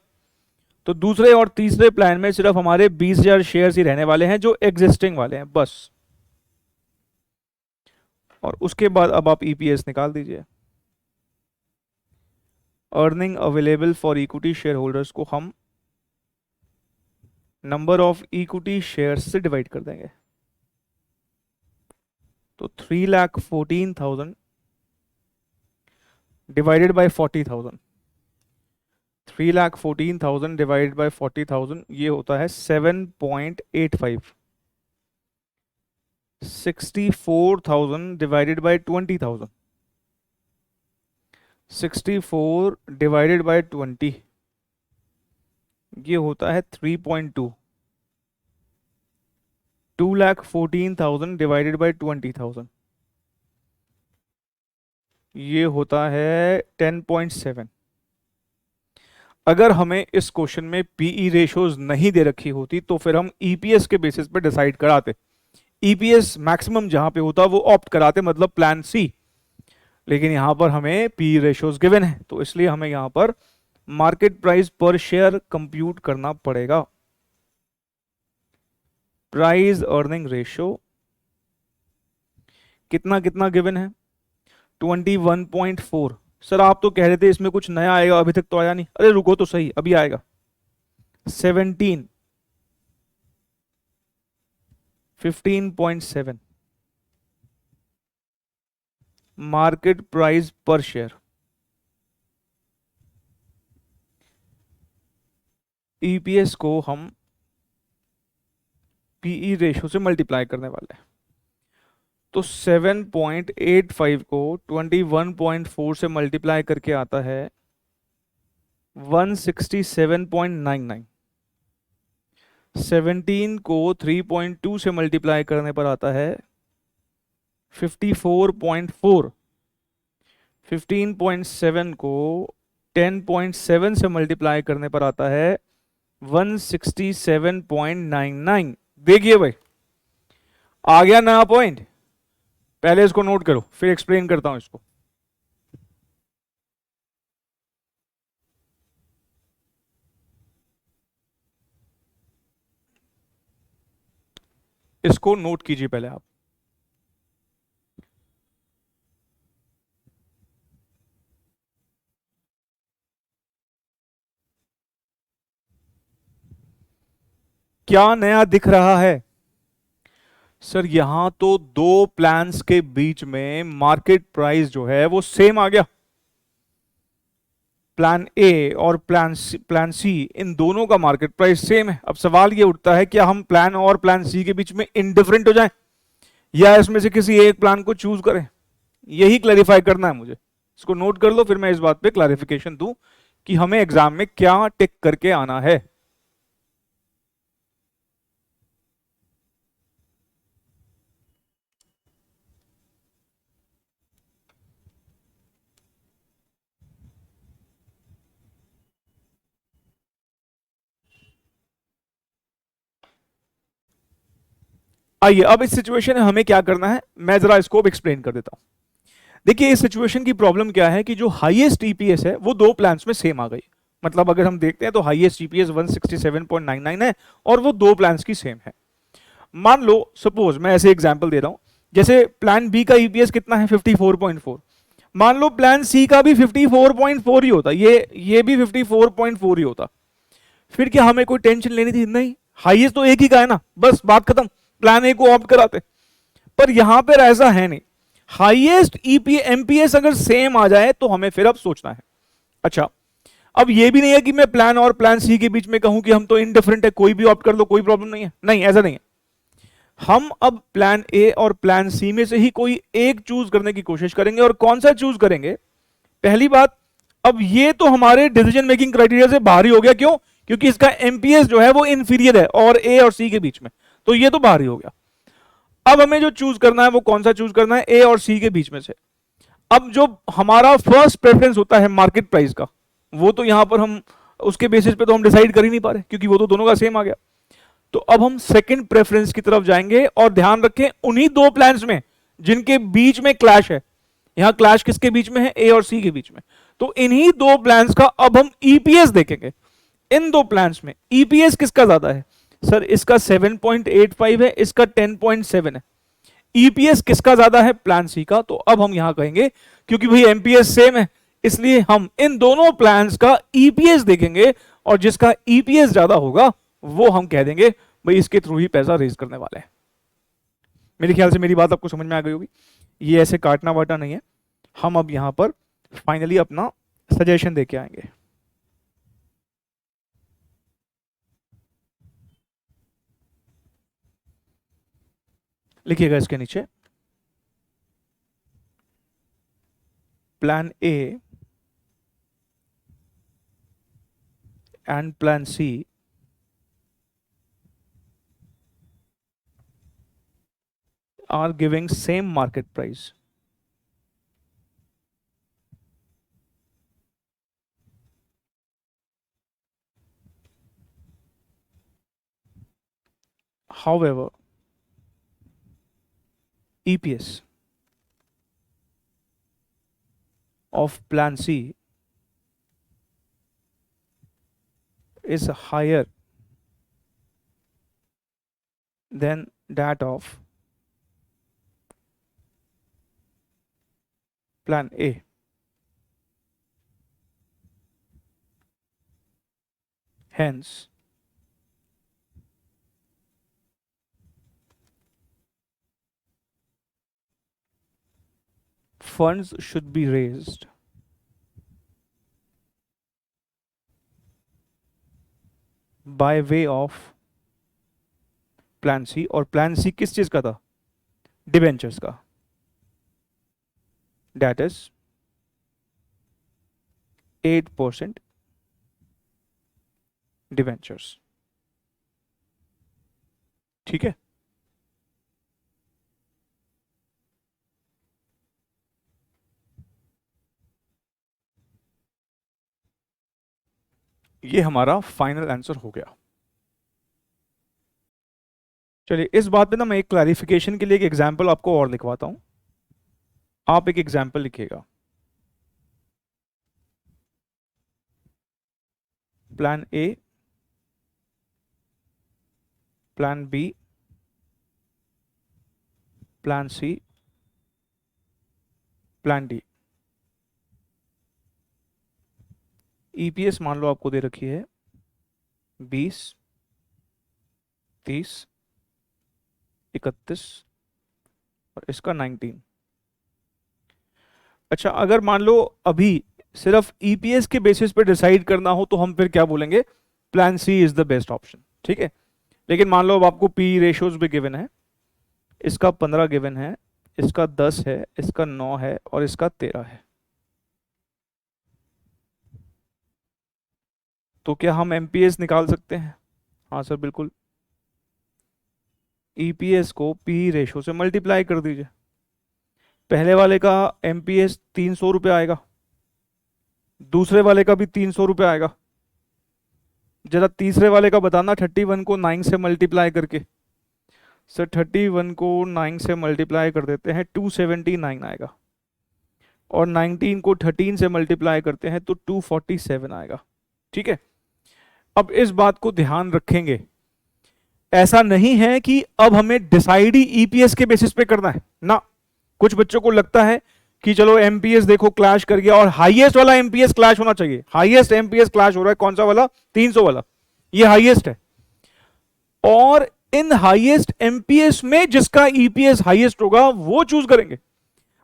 तो दूसरे और तीसरे प्लान में सिर्फ हमारे 20,000 शेयर्स ही रहने वाले हैं जो एग्जिस्टिंग वाले हैं बस। और उसके बाद अब आप ईपीएस निकाल दीजिए। Earning available for equity share holders को हम नंबर ऑफ इक्विटी शेयर्स से डिवाइड कर देंगे। तो 3,14,000 डिवाइडेड बाय 40,000, 3,14,000 डिवाइडेड बाय 40,000 ये होता है 7.85। 64,000 डिवाइडेड बाय 20,000, 64 डिवाइडेड बाय 20 ये होता है 3.2। 2,14,000 डिवाइडेड बाय 20,000 ये होता है 10.7। अगर हमें इस क्वेश्चन में पीई रेशियोज नहीं दे रखी होती तो फिर हम ईपीएस के बेसिस पे डिसाइड कराते। ईपीएस मैक्सिमम जहां पे होता वो ऑप्ट कराते, मतलब प्लान सी। लेकिन यहां पर हमें पीई रेशियोज गिवन है तो इसलिए हमें यहां पर मार्केट प्राइस पर शेयर कंप्यूट करना पड़ेगा। प्राइस अर्निंग रेशियो कितना कितना गिवन है? 21.4। सर आप तो कह रहे थे इसमें कुछ नया आएगा, अभी तक तो आया नहीं। अरे रुको तो सही, अभी आएगा। 17, 15.7 मार्केट प्राइस पर शेयर। ईपीएस को हम पीई रेशियो से मल्टीप्लाई करने वाले हैं। तो 7.85 को 21.4 से मल्टीप्लाई करके आता है 167.99। 17 को 3.2 से मल्टीप्लाई करने पर आता है 54.4। 15.7 को 10.7 से मल्टीप्लाई करने पर आता है 167.99। देखिए भाई आ गया नया पॉइंट। पहले इसको नोट करो फिर एक्सप्लेन करता हूं इसको। इसको नोट कीजिए पहले आप। क्या नया दिख रहा है? सर यहां तो दो प्लान्स के बीच में मार्केट प्राइस जो है वो सेम आ गया। प्लान ए और प्लान सी इन दोनों का मार्केट प्राइस सेम है। अब सवाल ये उठता है क्या हम प्लान और प्लान सी के बीच में इनडिफरेंट हो जाएं या इसमें से किसी एक प्लान को चूज करें? यही क्लैरिफाई करना है मुझे। इसको नोट कर लो फिर मैं इस बात पे क्लैरिफिकेशन दूं कि हमें एग्जाम में क्या टिक करके आना है। आइए अब इस सिचुएशन में हमें क्या करना है मैं जरा इसको अब एक्सप्लेन कर देता हूं। देखिए इस सिचुएशन की प्रॉब्लम क्या है कि जो हाईएस्ट ईपीएस है वो दो प्लान्स में सेम आ गई। मतलब अगर हम देखते हैं तो हाईएस्ट ईपीएस 167.99 है और वो दो प्लान्स की सेम है। मान लो सपोज मैं ऐसे एग्जांपल दे रहा हूं, जैसे प्लान बी का ईपीएस कितना है 54.4। मान लो प्लान सी का भी 54.4 ही होता, ये भी 54.4 ही होता, फिर क्या हमें कोई टेंशन लेनी थी? नहीं, हाईएस्ट तो एक ही का है ना, बस बात खत्म, प्लान ए को ऑप्ट कराते। पर यहां पर ऐसा है नहीं, हाईएस्ट ईपी एमपीएस अगर सेम आ जाए तो हमें फिर अब सोचना है। अच्छा अब ये भी नहीं है कि मैं प्लान और प्लान सी के बीच में कहूं कि हम तो इनडिफरेंट है, कोई भी ऑप्ट कर लो कोई प्रॉब्लम नहीं है। नहीं, ऐसा नहीं है। हम अब प्लान ए और प्लान सी में से ही कोई एक चूज करने की कोशिश करेंगे। और कौन सा चूज करेंगे? पहली बात, अब ये तो हमारे डिसीजन मेकिंग क्राइटेरिया से बाहर ही हो गया। क्यों? क्योंकि इसका एमपीएस जो है वो इंफीरियर है और ए और सी के बीच में, तो ये तो बाहर ही हो गया। अब हमें जो चूज करना है वो कौन सा चूज करना है, ए और सी के बीच में से। अब जो हमारा फर्स्ट प्रेफरेंस होता है मार्केट प्राइस का, वो तो यहां पर हम उसके बेसिस पे तो हम डिसाइड कर ही नहीं पा रहे, क्योंकि वो तो दोनों का सेम आ गया। तो अब हम सेकंड प्रेफरेंस की तरफ जाएंगे, और ध्यान रखें उन्हीं दो प्लान्स में जिनके बीच में क्लैश है। यहां क्लैश किसके बीच में है, ए और सी के बीच में। तो इन्हीं दो प्लान्स का अब हम ईपीएस देखेंगे। इन दो प्लान्स में ईपीएस किसका ज्यादा है, सर इसका 7.85 है, इसका 10.7 है। ईपीएस किसका ज्यादा है, प्लान सी का। तो अब हम यहां कहेंगे क्योंकि भाई एमपीएस सेम है, इसलिए हम इन दोनों प्लान्स का ईपीएस देखेंगे, और जिसका ईपीएस ज्यादा होगा वो हम कह देंगे भाई इसके थ्रू ही पैसा रेज करने वाले हैं। मेरे ख्याल से मेरी बात आपको समझ में आ गई होगी, ये ऐसे काटना वाटना नहीं है। हम अब यहां पर फाइनली अपना सजेशन देके आएंगे। लिखिएगा इसके नीचे, plan A and plan C are giving same market price. However, EPS of plan C is higher than that of plan A. Hence, funds should be raised by way of plan C. और प्लान सी किस चीज का था, डिबेंचर्स का, डेट इज 8% डिबेंचर्स। ठीक है, ये हमारा फाइनल आंसर हो गया। चलिए इस बात पे ना मैं एक क्लैरिफिकेशन के लिए एक एग्जांपल आपको और लिखवाता हूं। आप एक एग्जांपल लिखिएगा, plan A, plan B, plan C, plan D. EPS मान लो आपको दे रखी है 20, 30, 31 और इसका 19। अच्छा, अगर मान लो अभी सिर्फ ईपीएस के बेसिस पे डिसाइड करना हो तो हम फिर क्या बोलेंगे, plan C is the best option. ठीक है, लेकिन मान लो अब आपको पी रेशियोज भी गिवन है, इसका 15 गिवन है, इसका 10 है, इसका 9 है और इसका 13 है। तो क्या हम एमपीएस निकाल सकते हैं? हाँ सर बिल्कुल, ईपीएस को पी रेशियो से मल्टीप्लाई कर दीजिए। पहले वाले का एमपीएस 300 रुपये आएगा, दूसरे वाले का भी 300 रुपये आएगा। जरा तीसरे वाले का बताना 31 को 9 से मल्टीप्लाई करके। सर 31 को 9 से मल्टीप्लाई कर देते हैं 279 आएगा, और 19 को 13 से मल्टीप्लाई करते हैं तो 247 आएगा। ठीक है, अब इस बात को ध्यान रखेंगे, ऐसा नहीं है कि अब हमें डिसाइड ही ईपीएस के बेसिस पे करना है ना। कुछ बच्चों को लगता है कि चलो एमपीएस देखो क्लैश कर गया, और हाईएस्ट वाला एमपीएस क्लैश होना चाहिए। हाईएस्ट एमपीएस क्लैश हो रहा है, कौन सा वाला, 300 वाला, ये हाईएस्ट है। और इन हाईएस्ट एमपीएस में जिसका ईपीएस हाईएस्ट होगा वो चूज करेंगे।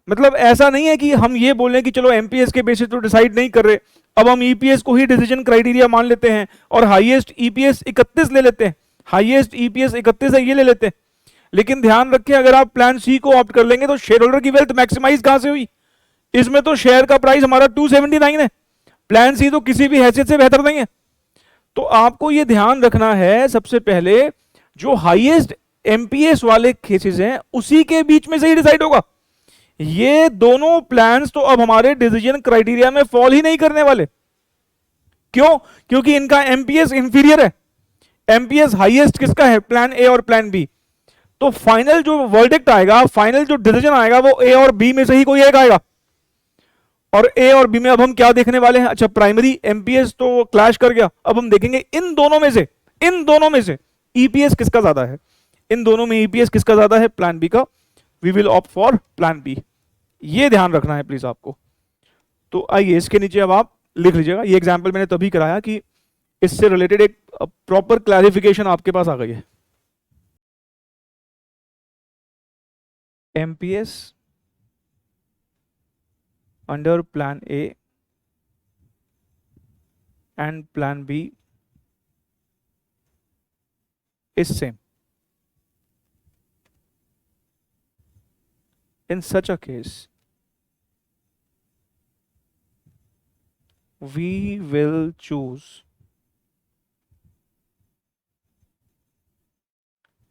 मतलब ऐसा नहीं है कि हम ये बोलें कि चलो एमपीएस के बेसिस तो डिसाइड नहीं कर रहे, अब हम ईपीएस को ही डिसीजन क्राइटेरिया मान लेते हैं और हाईएस्ट ईपीएस 31 ले लेते हैं, हाईएस्ट ईपीएस 31 है ये ले लेते हैं। लेकिन ध्यान रखें, अगर आप प्लान सी को ऑप्ट कर लेंगे तो शेयर होल्डर की वेल्थ मैक्सिमाइज कहां से हुई? इसमें तो शेयर का प्राइस हमारा 279 है, प्लान सी तो किसी भी हैसियत से बेहतर नहीं है। तो आपको ये ध्यान रखना है सबसे पहले, जो हाईएस्ट एमपीएस वाले केसेस हैं उसी के बीच में से ही डिसाइड होगा। ये दोनों प्लान्स तो अब हमारे डिसीजन क्राइटेरिया में फॉल ही नहीं करने वाले। क्यों? क्योंकि इनका एमपीएस इंफीरियर है। एमपीएस हाईएस्ट किसका है? प्लान ए और प्लान बी। तो फाइनल जो वर्डिक्ट आएगा, फाइनल जो डिसीजन आएगा, वो ए और बी में से ही कोई एक आएगा। और ए और बी में अब हम क्या देखने वाले हैं? अच्छा, प्राइमरी एमपीएस तो क्लैश कर गया, अब हम देखेंगे इन दोनों में से ईपीएस किसका ज्यादा है। इन दोनों में ईपीएस किसका ज्यादा है? प्लान बी का। We will opt for plan B. ये ध्यान रखना है प्लीज आपको। तो आइए इसके नीचे अब आप लिख लीजिएगा। ये एग्जाम्पल मैंने तभी कराया कि इससे रिलेटेड एक प्रॉपर क्लैरिफिकेशन आपके पास आ गई है। MPS under plan A and plan B is same. In such a case, we will choose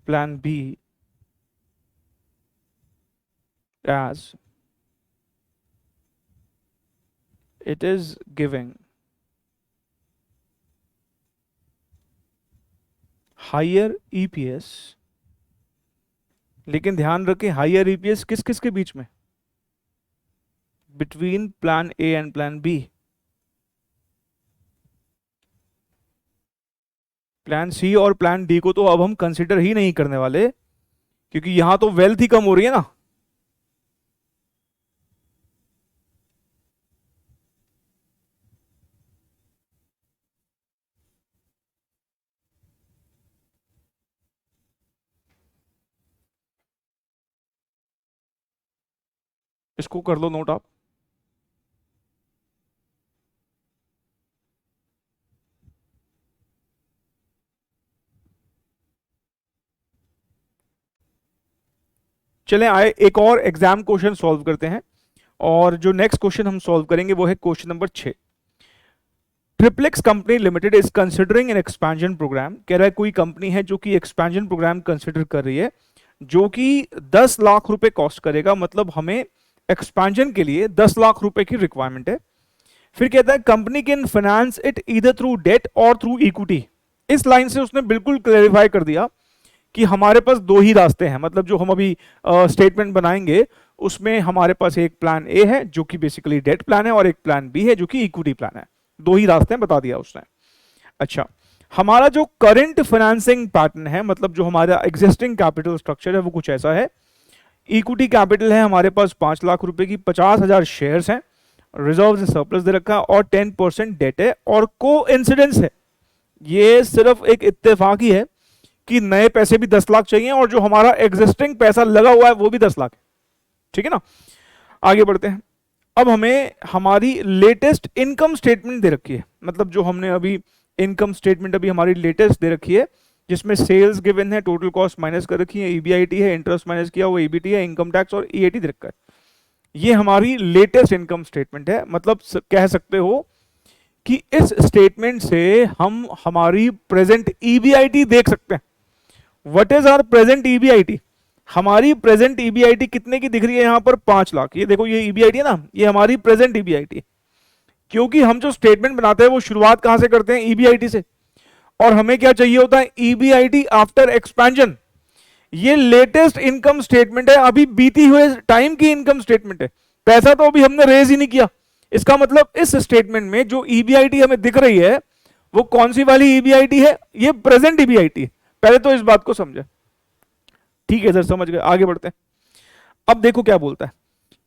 plan B as it is giving higher EPS. लेकिन ध्यान रखें, हायर ईपीएस किस किस के बीच में? Between plan A and plan B. Plan C और प्लान डी को तो अब हम कंसिडर ही नहीं करने वाले, क्योंकि यहां तो वेल्थ ही कम हो रही है ना। इसको कर लो नोट आप। चलें आए एक और एग्जाम क्वेश्चन सॉल्व करते हैं। और जो नेक्स्ट क्वेश्चन हम सॉल्व करेंगे वो है question number 6। Triplex Company Limited is considering an expansion program. कह रहा है कोई कंपनी है जो कि एक्सपेंशन प्रोग्राम कंसिडर कर रही है, जो कि 10 लाख रुपए कॉस्ट करेगा। मतलब हमें एक्सपेंशन के लिए 10 लाख रुपए की रिक्वायरमेंट है। फिर कहता है company can finance it either through debt और थ्रू इक्विटी। इस लाइन से उसने बिल्कुल क्लैरिफाई कर दिया कि हमारे पास दो ही रास्ते हैं। मतलब जो हम अभी स्टेटमेंट बनाएंगे उसमें हमारे पास एक प्लान ए है जो कि बेसिकली डेट प्लान है, और एक प्लान बी है जो कि इक्विटी प्लान है। दो ही रास्ते हैं, बता दिया उसने। अच्छा, हमारा जो करंट फाइनेंसिंग पैटर्न है, मतलब जो हमारा एग्जिस्टिंग कैपिटल स्ट्रक्चर है, वो कुछ ऐसा है। इक्विटी कैपिटल है हमारे पास 5 लाख रुपए की, 50,000 शेयर्स हैं, रिजर्व सरप्लस दे रखा है, और 10% डेट है, और को इंसिडेंस है। ये सिर्फ एक इत्तेफाक ही है कि नए पैसे भी 10 लाख चाहिए, और जो हमारा एग्जिस्टिंग पैसा लगा हुआ है वो भी 10 लाख है। ठीक है ना। आगे बढ़ते हैं। अब हमें हमारी लेटेस्ट इनकम स्टेटमेंट दे रखी है। मतलब जो हमने अभी इनकम स्टेटमेंट अभी हमारी लेटेस्ट दे रखी है, जिसमें सेल्स गिवन है, टोटल कॉस्ट माइनस कर रखी है, ईबीआईटी है, इंटरेस्ट माइनस किया हुआ ईबीटी है, इनकम टैक्स और ईएटी दे रखा है। ये हमारी लेटेस्ट इनकम स्टेटमेंट है। मतलब कह सकते हो कि इस स्टेटमेंट से हम हमारी प्रेजेंट ईबीआईटी देख सकते हैं। What is our present EBIT? हमारी प्रेजेंट ईबीआईटी कितने की दिख रही है यहाँ पर? 5 लाख। ये देखो, ये ईबीआईटी है ना, ये हमारी प्रेजेंट ईबीआईटी। क्योंकि हम जो स्टेटमेंट बनाते हैं वो शुरुआत कहां से करते हैं? ईबीआईटी से। और हमें क्या चाहिए होता है? EBIT after expansion. ये लेटेस्ट इनकम स्टेटमेंट है, अभी बीती हुए टाइम की इनकम स्टेटमेंट है। पैसा तो अभी हमने रेज ही नहीं किया। इसका मतलब इस स्टेटमेंट में जो ईबीआईटी हमें दिख रही है वो कौन सी वाली ईबीआईटी है? ये प्रेजेंट ईबीआईटी है। पहले तो इस बात को समझे। ठीक है सर, समझ गए। आगे बढ़ते हैं। अब देखो क्या बोलता है।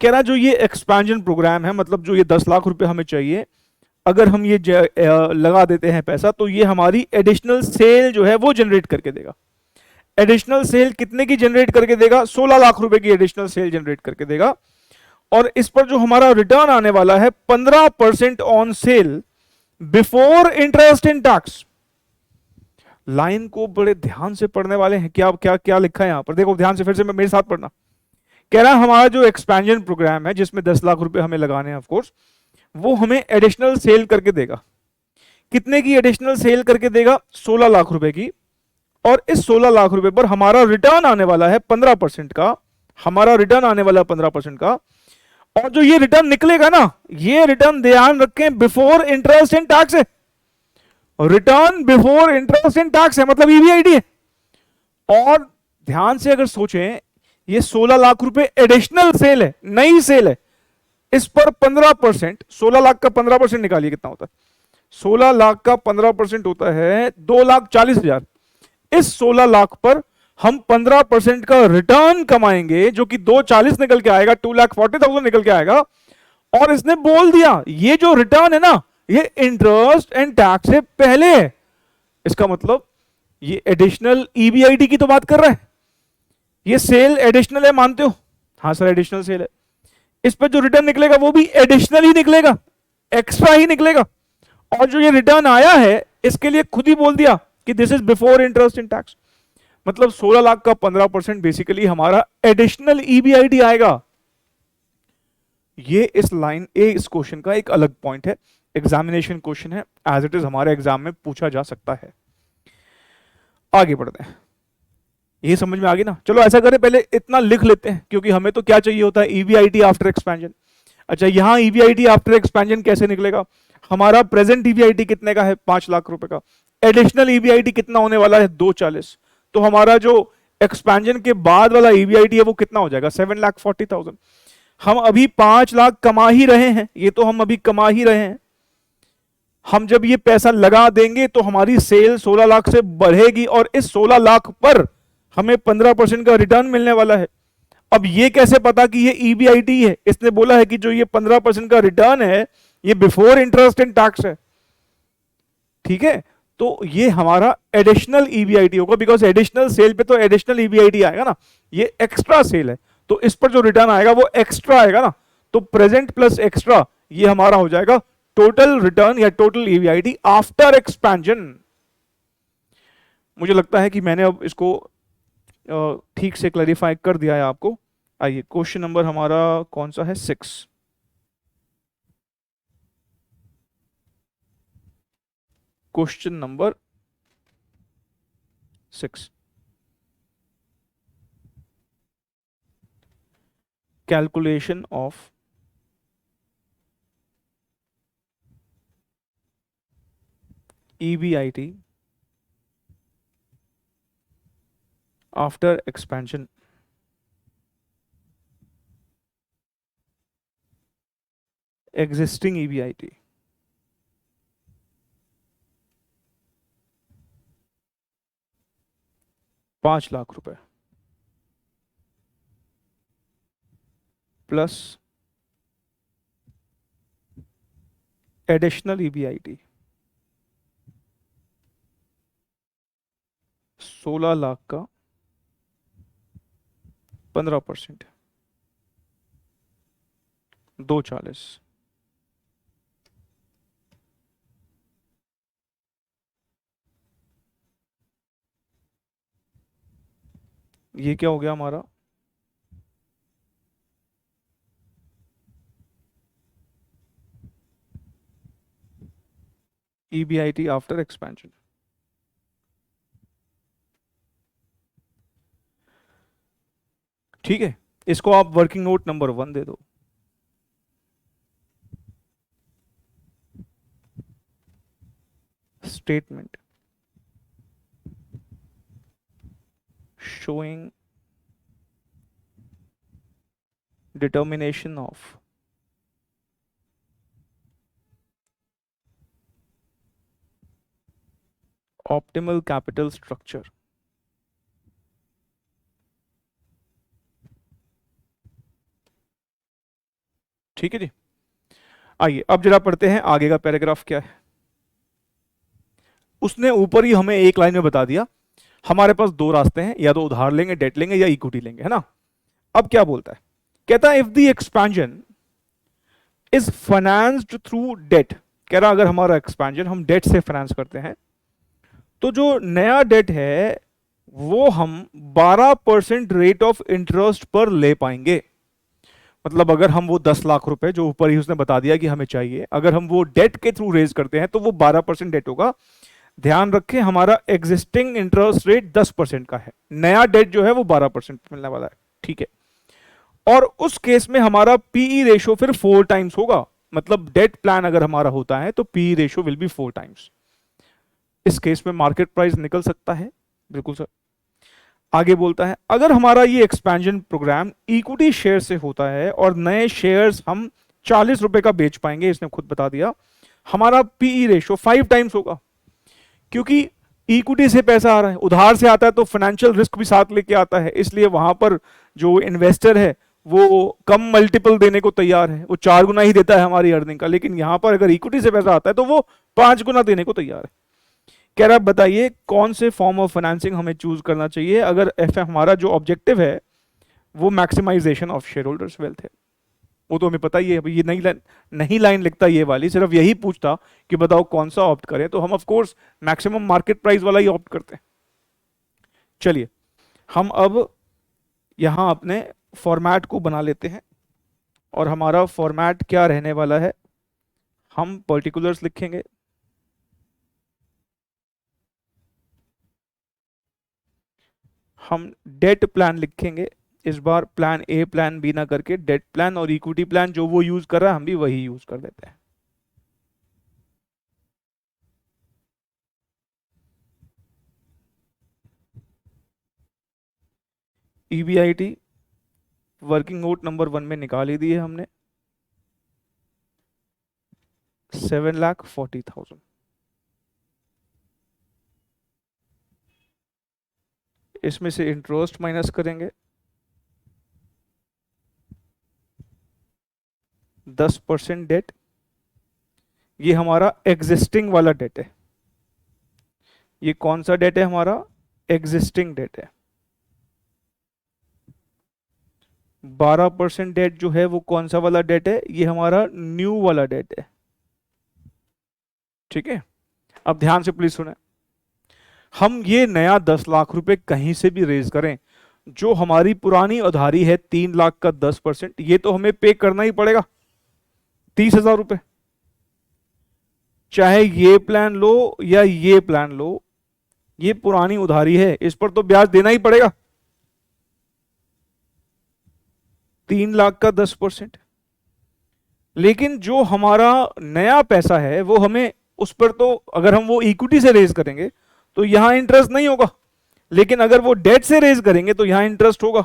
कह रहा जो ये एक्सपेंशन प्रोग्राम है, मतलब जो ये 10 लाख रुपए हमें चाहिए, अगर हम ये लगा देते हैं पैसा, तो ये हमारी एडिशनल सेल जो है वो जनरेट करके देगा। एडिशनल सेल कितने की जनरेट करके देगा? 16 लाख रुपए की एडिशनल सेल जनरेट करके देगा। और इस पर जो हमारा रिटर्न आने वाला है 15% on sale before interest in tax. Line को बड़े ध्यान से पढ़ने वाले हैं। क्या क्या क्या लिखा है यहां पर? देखो ध्यान से, फिर से मेरे साथ पढ़ना। कह रहा हमारा जो एक्सपेंशन प्रोग्राम है जिसमें 10 लाख रुपए हमें लगाने हैं, ऑफ कोर्स, वो हमें एडिशनल सेल करके देगा। कितने की एडिशनल सेल करके देगा? 16 लाख रुपए की। और इस 16 लाख रुपए पर हमारा रिटर्न आने वाला है 15% का, हमारा रिटर्न आने वाला 15% का। और जो ये रिटर्न निकलेगा ना, ये रिटर्न ध्यान रखें बिफोर इंटरेस्ट एंड टैक्स है। Return before interest and tax है, मतलब ईबीआईटी है। और ध्यान से अगर सोचें, ये 16 लाख रुपए एडिशनल सेल है, नई सेल है। इस पर 15%, 16 लाख का 15% निकालिए कितना होता है? 16 लाख का 15% होता है 2,40,000। इस 16 लाख पर हम 15% का रिटर्न कमाएंगे, जो कि 2,40 निकल के आएगा, 2,40,000 निकल के आएगा। और इसने बोल दिया ये जो रिटर्न है ना, ये इंटरेस्ट एंड टैक्स से पहले है। इसका मतलब ये एडिशनल ईबीआईटी की तो बात कर रहा है। ये सेल एडिशनल है, मानते हो? हाँ सर, एडिशनल सेल है। इस पर जो रिटर्न निकलेगा वो भी एडिशनल ही निकलेगा, एक्स्ट्रा ही निकलेगा। और जो ये रिटर्न आया है, इसके लिए खुद ही बोल दिया कि this is before interest and tax. मतलब 16 लाख का 15% बेसिकली हमारा एडिशनल ईबीआईटी आएगा। ये इस लाइन ए, इस क्वेश्चन का एक अलग पॉइंट है, एग्जामिनेशन क्वेश्चन है, एज इट इज हमारे एग्जाम में पूछा जा सकता है। आगे बढ़ते हैं। ये समझ में आ गई ना? चलो ऐसा करें, पहले इतना लिख लेते हैं, क्योंकि हमें तो क्या चाहिए होता है? EBIT after expansion. अच्छा, यहां ईबीआईटी आफ्टर एक्सपेंशन कैसे निकलेगा? हमारा प्रेजेंट ईबीआईटी कितने का है? 5 लाख रुपए का। एडिशनल ईबीआईटी कितना होने वाला है? 2,40। तो हमारा जो एक्सपेंशन के बाद वाला ईबीआईटी है वो कितना हो जाएगा? 7,40,000। हम अभी 5 लाख कमा ही रहे हैं, ये तो हम अभी कमा ही रहे हैं। हम जब ये पैसा लगा देंगे तो हमारी सेल 16 लाख से बढ़ेगी, और इस 16 लाख पर हमें 15% का रिटर्न मिलने वाला है। अब ये कैसे पता कि ये ईबीआईटी है? इसने बोला है कि जो ये 15% का रिटर्न है, ये बिफोर इंटरेस्ट एंड टैक्स है। ठीक है, तो ये हमारा एडिशनल ईबीआईटी होगा, बिकॉज एडिशनल सेल पे तो एडिशनल ईबीआईटी आएगा ना, ये एक्स्ट्रा सेल है, तो इस पर जो रिटर्न आएगा वो एक्स्ट्रा आएगा ना। तो प्रेजेंट प्लस एक्स्ट्रा, ये हमारा हो जाएगा टोटल रिटर्न या टोटल ईबीआईटी आफ्टर एक्सपेंशन। मुझे लगता है कि मैंने अब इसको ठीक से क्लैरिफाई कर दिया है आपको। आइए, क्वेश्चन नंबर हमारा कौन सा है? 6। Question number 6, calculation of EBIT after expansion। existing EBIT ₹5,00,000 plus additional EBIT 16 lakh का 15%, 2,40। ये क्या हो गया हमारा? EBIT after expansion. ठीक है, इसको आप वर्किंग नोट नंबर 1 दे दो। Statement showing determination of optimal capital structure। ठीक है जी, आइए अब जरा पढ़ते हैं आगे का पैराग्राफ क्या है। उसने ऊपर ही हमें एक लाइन में बता दिया हमारे पास 2 रास्ते हैं, या तो उधार लेंगे, डेट लेंगे, या इक्विटी लेंगे, है ना। अब क्या बोलता है? कहता है if the expansion is financed through debt. कह रहा अगर हमारा एक्सपेंशन हम डेट से फाइनेंस करते हैं, तो जो नया डेट है वो हम 12% रेट ऑफ इंटरेस्ट पर ले पाएंगे। मतलब अगर हम वो 10 लाख रुपए जो ऊपर ही उसने बता दिया कि हमें चाहिए, अगर हम वो डेट के थ्रू रेज करते हैं तो वो 12% डेट होगा। ध्यान रखें हमारा एग्जिस्टिंग इंटरेस्ट रेट 10% का है, नया डेट जो है वो 12% मिलने वाला है। ठीक है, और उस केस में हमारा पीई रेशो फिर 4 टाइम्स होगा। मतलब डेट प्लान अगर हमारा होता है तो PE ratio will be 4 times. इस केस में मार्केट प्राइस निकल सकता है। बिल्कुल सर। आगे बोलता है अगर हमारा ये एक्सपेंशन प्रोग्राम इक्विटी शेयर से होता है और नए शेयर्स हम 40 रुपए का बेच पाएंगे, इसने खुद बता दिया, हमारा पीई रेशो 5 टाइम्स होगा। क्योंकि इक्विटी से पैसा आ रहा है, उधार से आता है तो फाइनेंशियल रिस्क भी साथ लेके आता है, इसलिए वहां पर जो इन्वेस्टर है वो कम मल्टीपल देने को तैयार है, वो 4 गुना ही देता है हमारी अर्निंग का। लेकिन यहां पर अगर इक्विटी से पैसा आता है तो वो 5 गुना देने को तैयार है। कह रहा बताइए कौन से फॉर्म ऑफ फाइनेंसिंग हमें चूज करना चाहिए अगर एफ हमारा जो ऑब्जेक्टिव है वो maximization of shareholders wealth है। वो तो हमें पता ही है, अभी ये नहीं लाइन लिखता ये वाली, सिर्फ यही पूछता कि बताओ कौन सा ऑप्ट करें, तो हम of course maximum market price वाला ही ऑप्ट करते हैं। चलिए हम अब यहां अपने फॉर्मेट को बना लेते हैं, और हमारा फॉर्मेट क्या रहने वाला है, हम पर्टिकुलर्स लिखेंगे, हम डेट प्लान लिखेंगे इस बार, प्लान ए प्लान बी ना करके डेट प्लान, और इक्विटी प्लान जो वो यूज कर रहा है हम भी वही यूज कर देते हैं। ईबीआईटी वर्किंग नोट नंबर 1 में निकाल ही दी है हमने, 7,40,000। इसमें से इंटरेस्ट माइनस करेंगे, 10% डेट, ये हमारा एग्जिस्टिंग वाला डेट है। ये कौन सा डेट है हमारा, एग्जिस्टिंग डेट है। 12% डेट जो है वो कौन सा वाला डेट है, ये हमारा न्यू वाला डेट है। ठीक है, अब ध्यान से प्लीज सुने, हम ये नया 10 लाख रुपए कहीं से भी रेज करें, जो हमारी पुरानी उधारी है 3 लाख का 10%, ये तो हमें पे करना ही पड़ेगा, 30,000 रुपए। चाहे ये प्लान लो या ये प्लान लो, ये पुरानी उधारी है, इस पर तो ब्याज देना ही पड़ेगा, 3 लाख का 10%। लेकिन जो हमारा नया पैसा है वो हमें, उस पर तो अगर हम वो इक्विटी से रेज करेंगे तो यहां इंटरेस्ट नहीं होगा, लेकिन अगर वो डेट से रेज करेंगे तो यहां इंटरेस्ट होगा।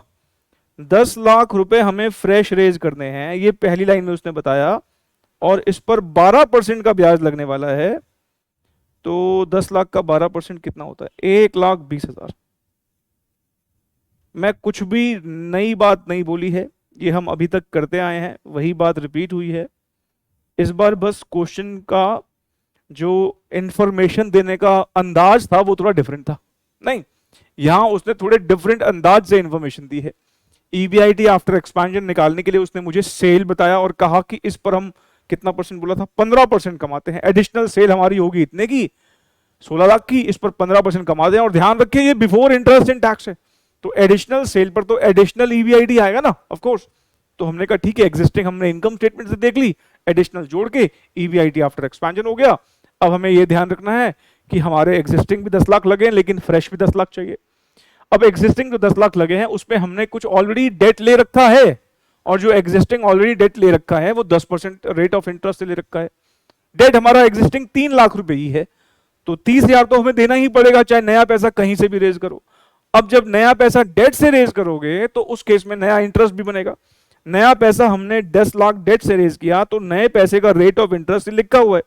10 लाख रुपए हमें फ्रेश रेज करने हैं, ये पहली लाइन में उसने बताया, और इस पर 12% का ब्याज लगने वाला है। तो 10 लाख का 12% कितना होता है, 1,20,000। मैं कुछ भी नई बात नहीं बोली है, ये हम अभी तक करते आए हैं, वही बात रिपीट हुई है। इस बार बस क्वेश्चन का जो इंफॉर्मेशन देने का अंदाज था वो थोड़ा डिफरेंट था। नहीं, यहां उसने थोड़े डिफरेंट अंदाज से इंफॉर्मेशन दी है। ईबीआईटी आफ्टर एक्सपेंशन निकालने के लिए उसने मुझे सेल बताया और कहा कि इस पर हम कितना परसेंट बोला था, 15% कमाते हैं, एडिशनल सेल हमारी होगी इतने की, 16 लाख की, इस पर 15% कमा दें। और ध्यान रखिए ये बिफोर इंटरेस्ट एंड टैक्स है, तो एडिशनल सेल पर तो एडिशनल ईबीआईटी आएगा ना, ऑफ कोर्स। तो हमने कहा ठीक है, एग्जिस्टिंग हमने इनकम स्टेटमेंट से देख ली, एडिशनल जोड़ के ईबीआईटी आफ्टर एक्सपेंशन हो गया। अब हमें यह ध्यान रखना है कि हमारे एग्जिस्टिंग भी 10 लाख लगे, लेकिन फ्रेश भी 10 लाख चाहिए। अब एग्जिस्टिंग जो 10 लाख लगे हैं उसमें हमने कुछ ऑलरेडी डेट ले रखा है, और जो एग्जिस्टिंग ऑलरेडी डेट ले रखा है वो 10% रेट ऑफ इंटरेस्ट से ले रखा है। डेट हमारा एग्जिस्टिंग 3 लाख रुपए ही है, तो 30,000 तो हमें देना ही पड़ेगा, चाहे नया पैसा कहीं से भी रेज करो। अब जब नया पैसा डेट से रेज करोगे तो उस केस में नया इंटरेस्ट भी बनेगा। नया पैसा हमने 10 लाख डेट से रेज किया, तो नए पैसे का रेट ऑफ इंटरेस्ट लिखा हुआ है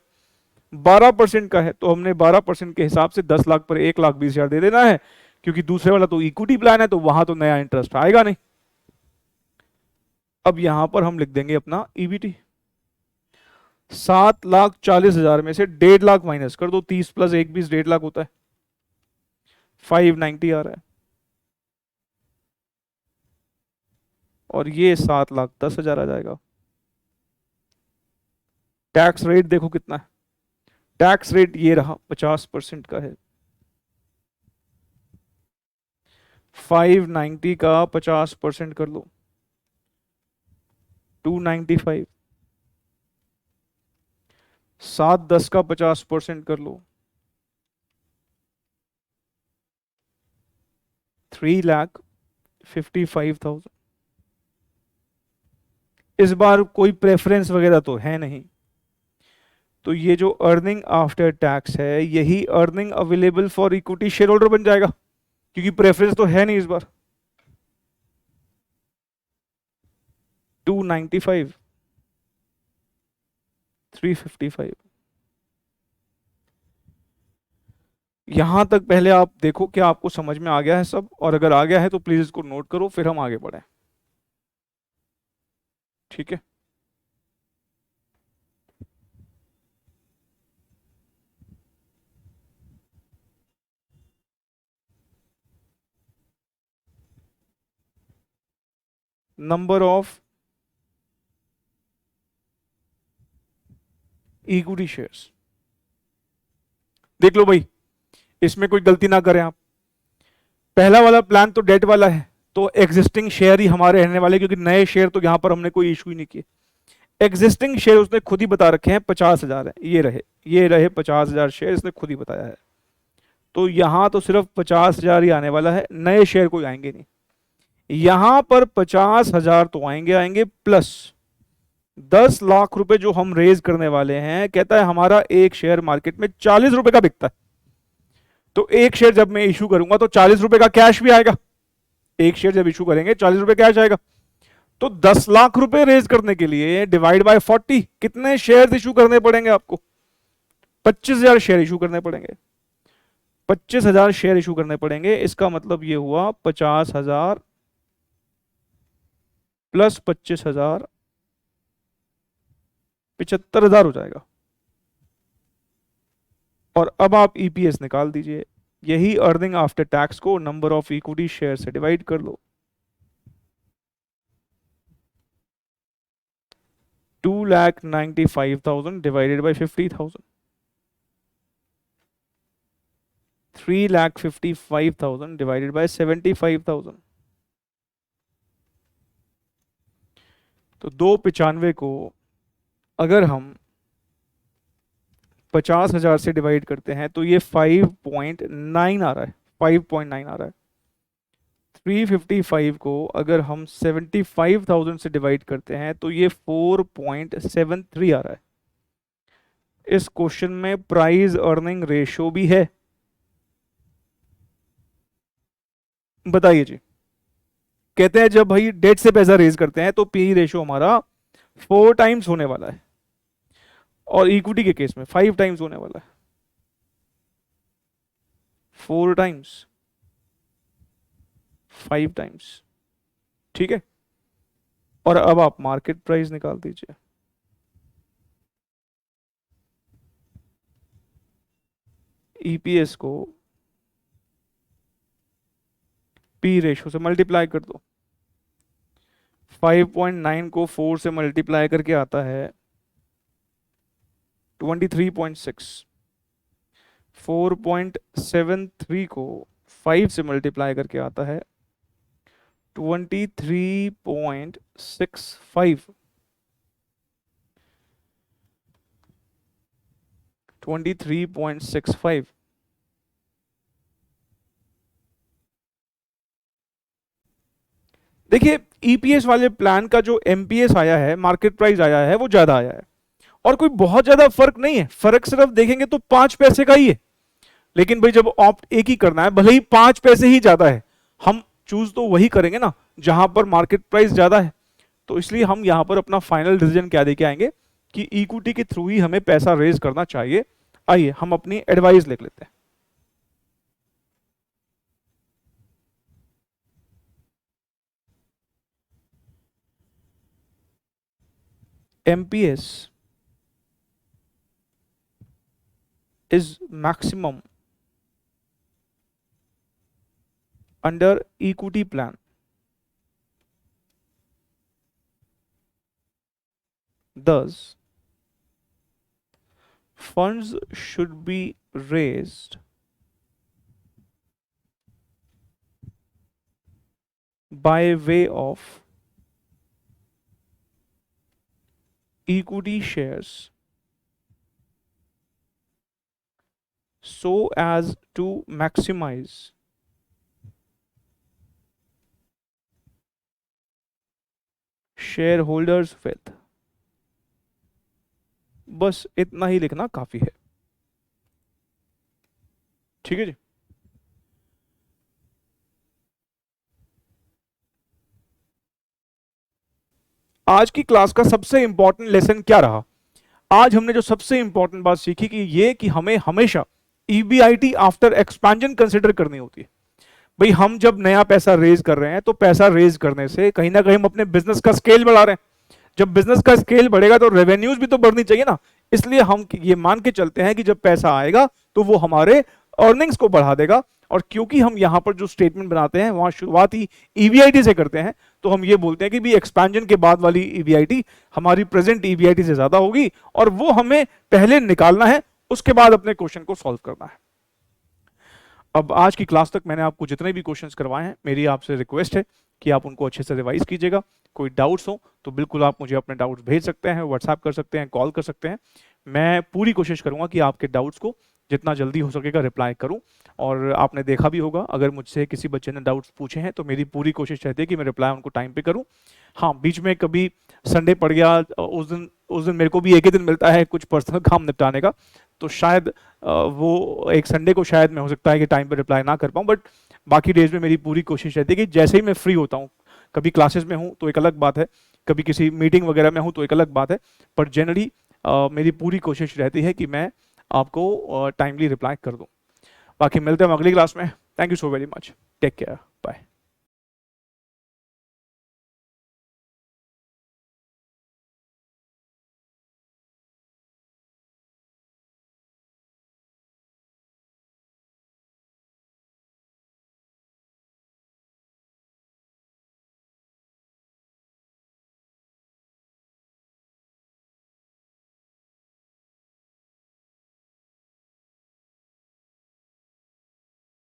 12% का है, तो हमने 12% के हिसाब से 10 लाख पर 1,20,000 दे देना है, क्योंकि दूसरे वाला तो इक्विटी प्लान है, तो वहां तो नया इंटरेस्ट आएगा नहीं। अब यहां पर हम लिख देंगे अपना ईबीटी, 7,40,000 में से 1.5 लाख माइनस कर दो, 30 + 1 20, 1.5 लाख होता है, 590 आ रहा है, और ये 7,10,000 आ जाएगा। टैक्स रेट देखो कितना है, टैक्स रेट ये रहा 50% का है, 590 का 50% कर लो, 295, 7/10 का 50% कर लो, 3,55,000। इस बार कोई प्रेफरेंस वगैरह तो है नहीं, तो ये जो अर्निंग आफ्टर टैक्स है यही earning available for equity share holder बन जाएगा, क्योंकि प्रेफरेंस तो है नहीं इस बार। 295, 355। यहां तक पहले आप देखो क्या आपको समझ में आ गया है सब, और अगर आ गया है तो प्लीज इसको नोट करो, फिर हम आगे बढ़े। ठीक है। नंबर ऑफ इक्विटी शेयर्स, देख लो भाई, इसमें कोई गलती ना करें आप। पहला वाला प्लान तो डेट वाला है, तो एग्जिस्टिंग शेयर ही हमारे रहने वाले, क्योंकि नए शेयर तो यहां पर हमने कोई इशू ही नहीं किए। एग्जिस्टिंग शेयर उसने खुद ही बता रखे हैं 50,000 है, ये रहे 50,000 शेयर, इसने खुद ही बताया है। तो यहां तो सिर्फ 50,000 ही आने वाला है, नए शेयर कोई आएंगे नहीं। यहां पर 50,000 तो आएंगे आएंगे, प्लस 10 लाख रुपए जो हम रेज करने वाले हैं। कहता है हमारा एक शेयर मार्केट में 40 रुपए का बिकता है, तो एक शेयर जब मैं इशू करूंगा तो 40 रुपए का कैश भी आएगा। एक शेयर जब इशू करेंगे 40 रुपए कैश आएगा। तो 10 लाख रुपए रेज करने के लिए डिवाइड बाय 40, कितने शेयर इशू करने पड़ेंगे आपको? 25,000 शेयर इशू करने पड़ेंगे। 25,000 शेयर इशू करने पड़ेंगे, इसका मतलब ये हुआ 50,000 प्लस 25,000, 75,000 हो जाएगा। और अब आप ईपीएस निकाल दीजिए, यही अर्निंग आफ्टर टैक्स को नंबर ऑफ इक्विटी शेयर से डिवाइड कर लो। 2,95,000 डिवाइडेड बाई 50,000, 3,55,000 डिवाइडेड बाई 75,000। तो 295 को अगर हम 50,000 से डिवाइड करते हैं तो ये 5.9 आ रहा है, 5.9 आ रहा है। 355 को अगर हम 75,000 से डिवाइड करते हैं तो ये 4.73 आ रहा है। इस क्वेश्चन में प्राइस अर्निंग रेशियो भी है, बताइए जी। कहते हैं जब भाई डेट से पैसा रेज करते हैं तो पी रेशियो हमारा 4 टाइम्स होने वाला है, और इक्विटी के केस में 5 टाइम्स होने वाला है। 4 टाइम्स, 5 टाइम्स, ठीक है। और अब आप मार्केट प्राइस निकाल दीजिए। ईपीएस को पी रेशियो से मल्टीप्लाई कर दो। 5.9 को 4 से मल्टीप्लाई करके आता है 23.6। 4.73 को 5 से मल्टीप्लाई करके आता है 23.65। 23.65। देखिए ईपीएस वाले प्लान का जो एमपीएस आया है, मार्केट प्राइस आया है, वो ज्यादा आया है, और कोई बहुत ज्यादा फर्क नहीं है। फर्क सिर्फ देखेंगे तो 5 पैसे का ही है। लेकिन भाई जब ऑप्ट एक ही करना है, भले ही 5 पैसे ही ज्यादा है, हम चूज तो वही करेंगे ना जहां पर मार्केट प्राइस ज्यादा है। तो इसलिए हम यहां पर अपना फाइनल डिसीजन क्या देके आएंगे कि इक्विटी के थ्रू ही हमें पैसा रेज करना चाहिए। आइए हम अपनी एडवाइस लिख लेते हैं। MPS is maximum under equity plan. Thus, funds should be raised by way of equity shares so as to maximize shareholders wealth। बस इतना ही लिखना काफी है। ठीक है जी। आज की क्लास का सबसे इंपॉर्टेंट लेसन क्या रहा? आज हमने जो सबसे इंपॉर्टेंट बात सीखी कि ये कि हमें हमेशा ईबीआईटी आफ्टर एक्सपेंशन कंसिडर करनी होती है। भाई हम जब नया पैसा रेज कर रहे हैं तो पैसा रेज करने से कहीं ना कहीं हम अपने बिजनेस का स्केल बढ़ा रहे हैं। जब बिजनेस का स्केल बढ़ेगा तो रेवेन्यूज भी तो बढ़नी चाहिए ना। इसलिए हम ये मान के चलते हैं कि जब पैसा आएगा तो वो हमारे अर्निंग्स को बढ़ा देगा। और क्योंकि हम यहां पर जो स्टेटमेंट बनाते हैं वहां शुरुआत ही ईवीआईटी से करते हैं, तो हम ये बोलते हैं कि भी एक्सपेंशन के बाद वाली ईवीआईटी हमारी प्रेजेंट ईवीआईटी से ज्यादा होगी और वो हमें पहले निकालना है, उसके बाद अपने क्वेश्चन को सॉल्व करना है। अब आज की क्लास तक मैंने आपको जितने भी क्वेश्चंस करवाए हैं, मेरी आपसे रिक्वेस्ट है कि आप उनको अच्छे से रिवाइज कीजिएगा। कोई डाउट्स हो तो बिल्कुल आप मुझे अपने डाउट्स भेज सकते हैं, व्हाट्सएप कर सकते हैं, कॉल कर सकते हैं। मैं पूरी कोशिश करूंगा कि आपके डाउट्स को जितना जल्दी हो सकेगा रिप्लाई करूं। और आपने देखा भी होगा, अगर मुझसे किसी बच्चे ने डाउट्स पूछे हैं तो मेरी पूरी कोशिश रहती है कि मैं रिप्लाई उनको टाइम पे करूं। हाँ, बीच में कभी संडे पड़ गया, उस दिन मेरे को भी एक ही दिन मिलता है कुछ पर्सनल काम निपटाने का, तो शायद वो एक संडे को शायद मैं हो सकता है कि टाइम पे रिप्लाई ना कर पाऊँ। बट बाकी डेज में मेरी पूरी कोशिश रहती है कि जैसे ही मैं फ्री होता हूँ, कभी क्लासेस में हूँ तो एक अलग बात है, कभी किसी मीटिंग वगैरह में हूँ तो एक अलग बात है, पर जनरली मेरी पूरी कोशिश रहती है कि मैं आपको टाइमली रिप्लाई कर दूँ। बाकी मिलते हैं अगली क्लास में। Thank you so very much. Take care. Bye.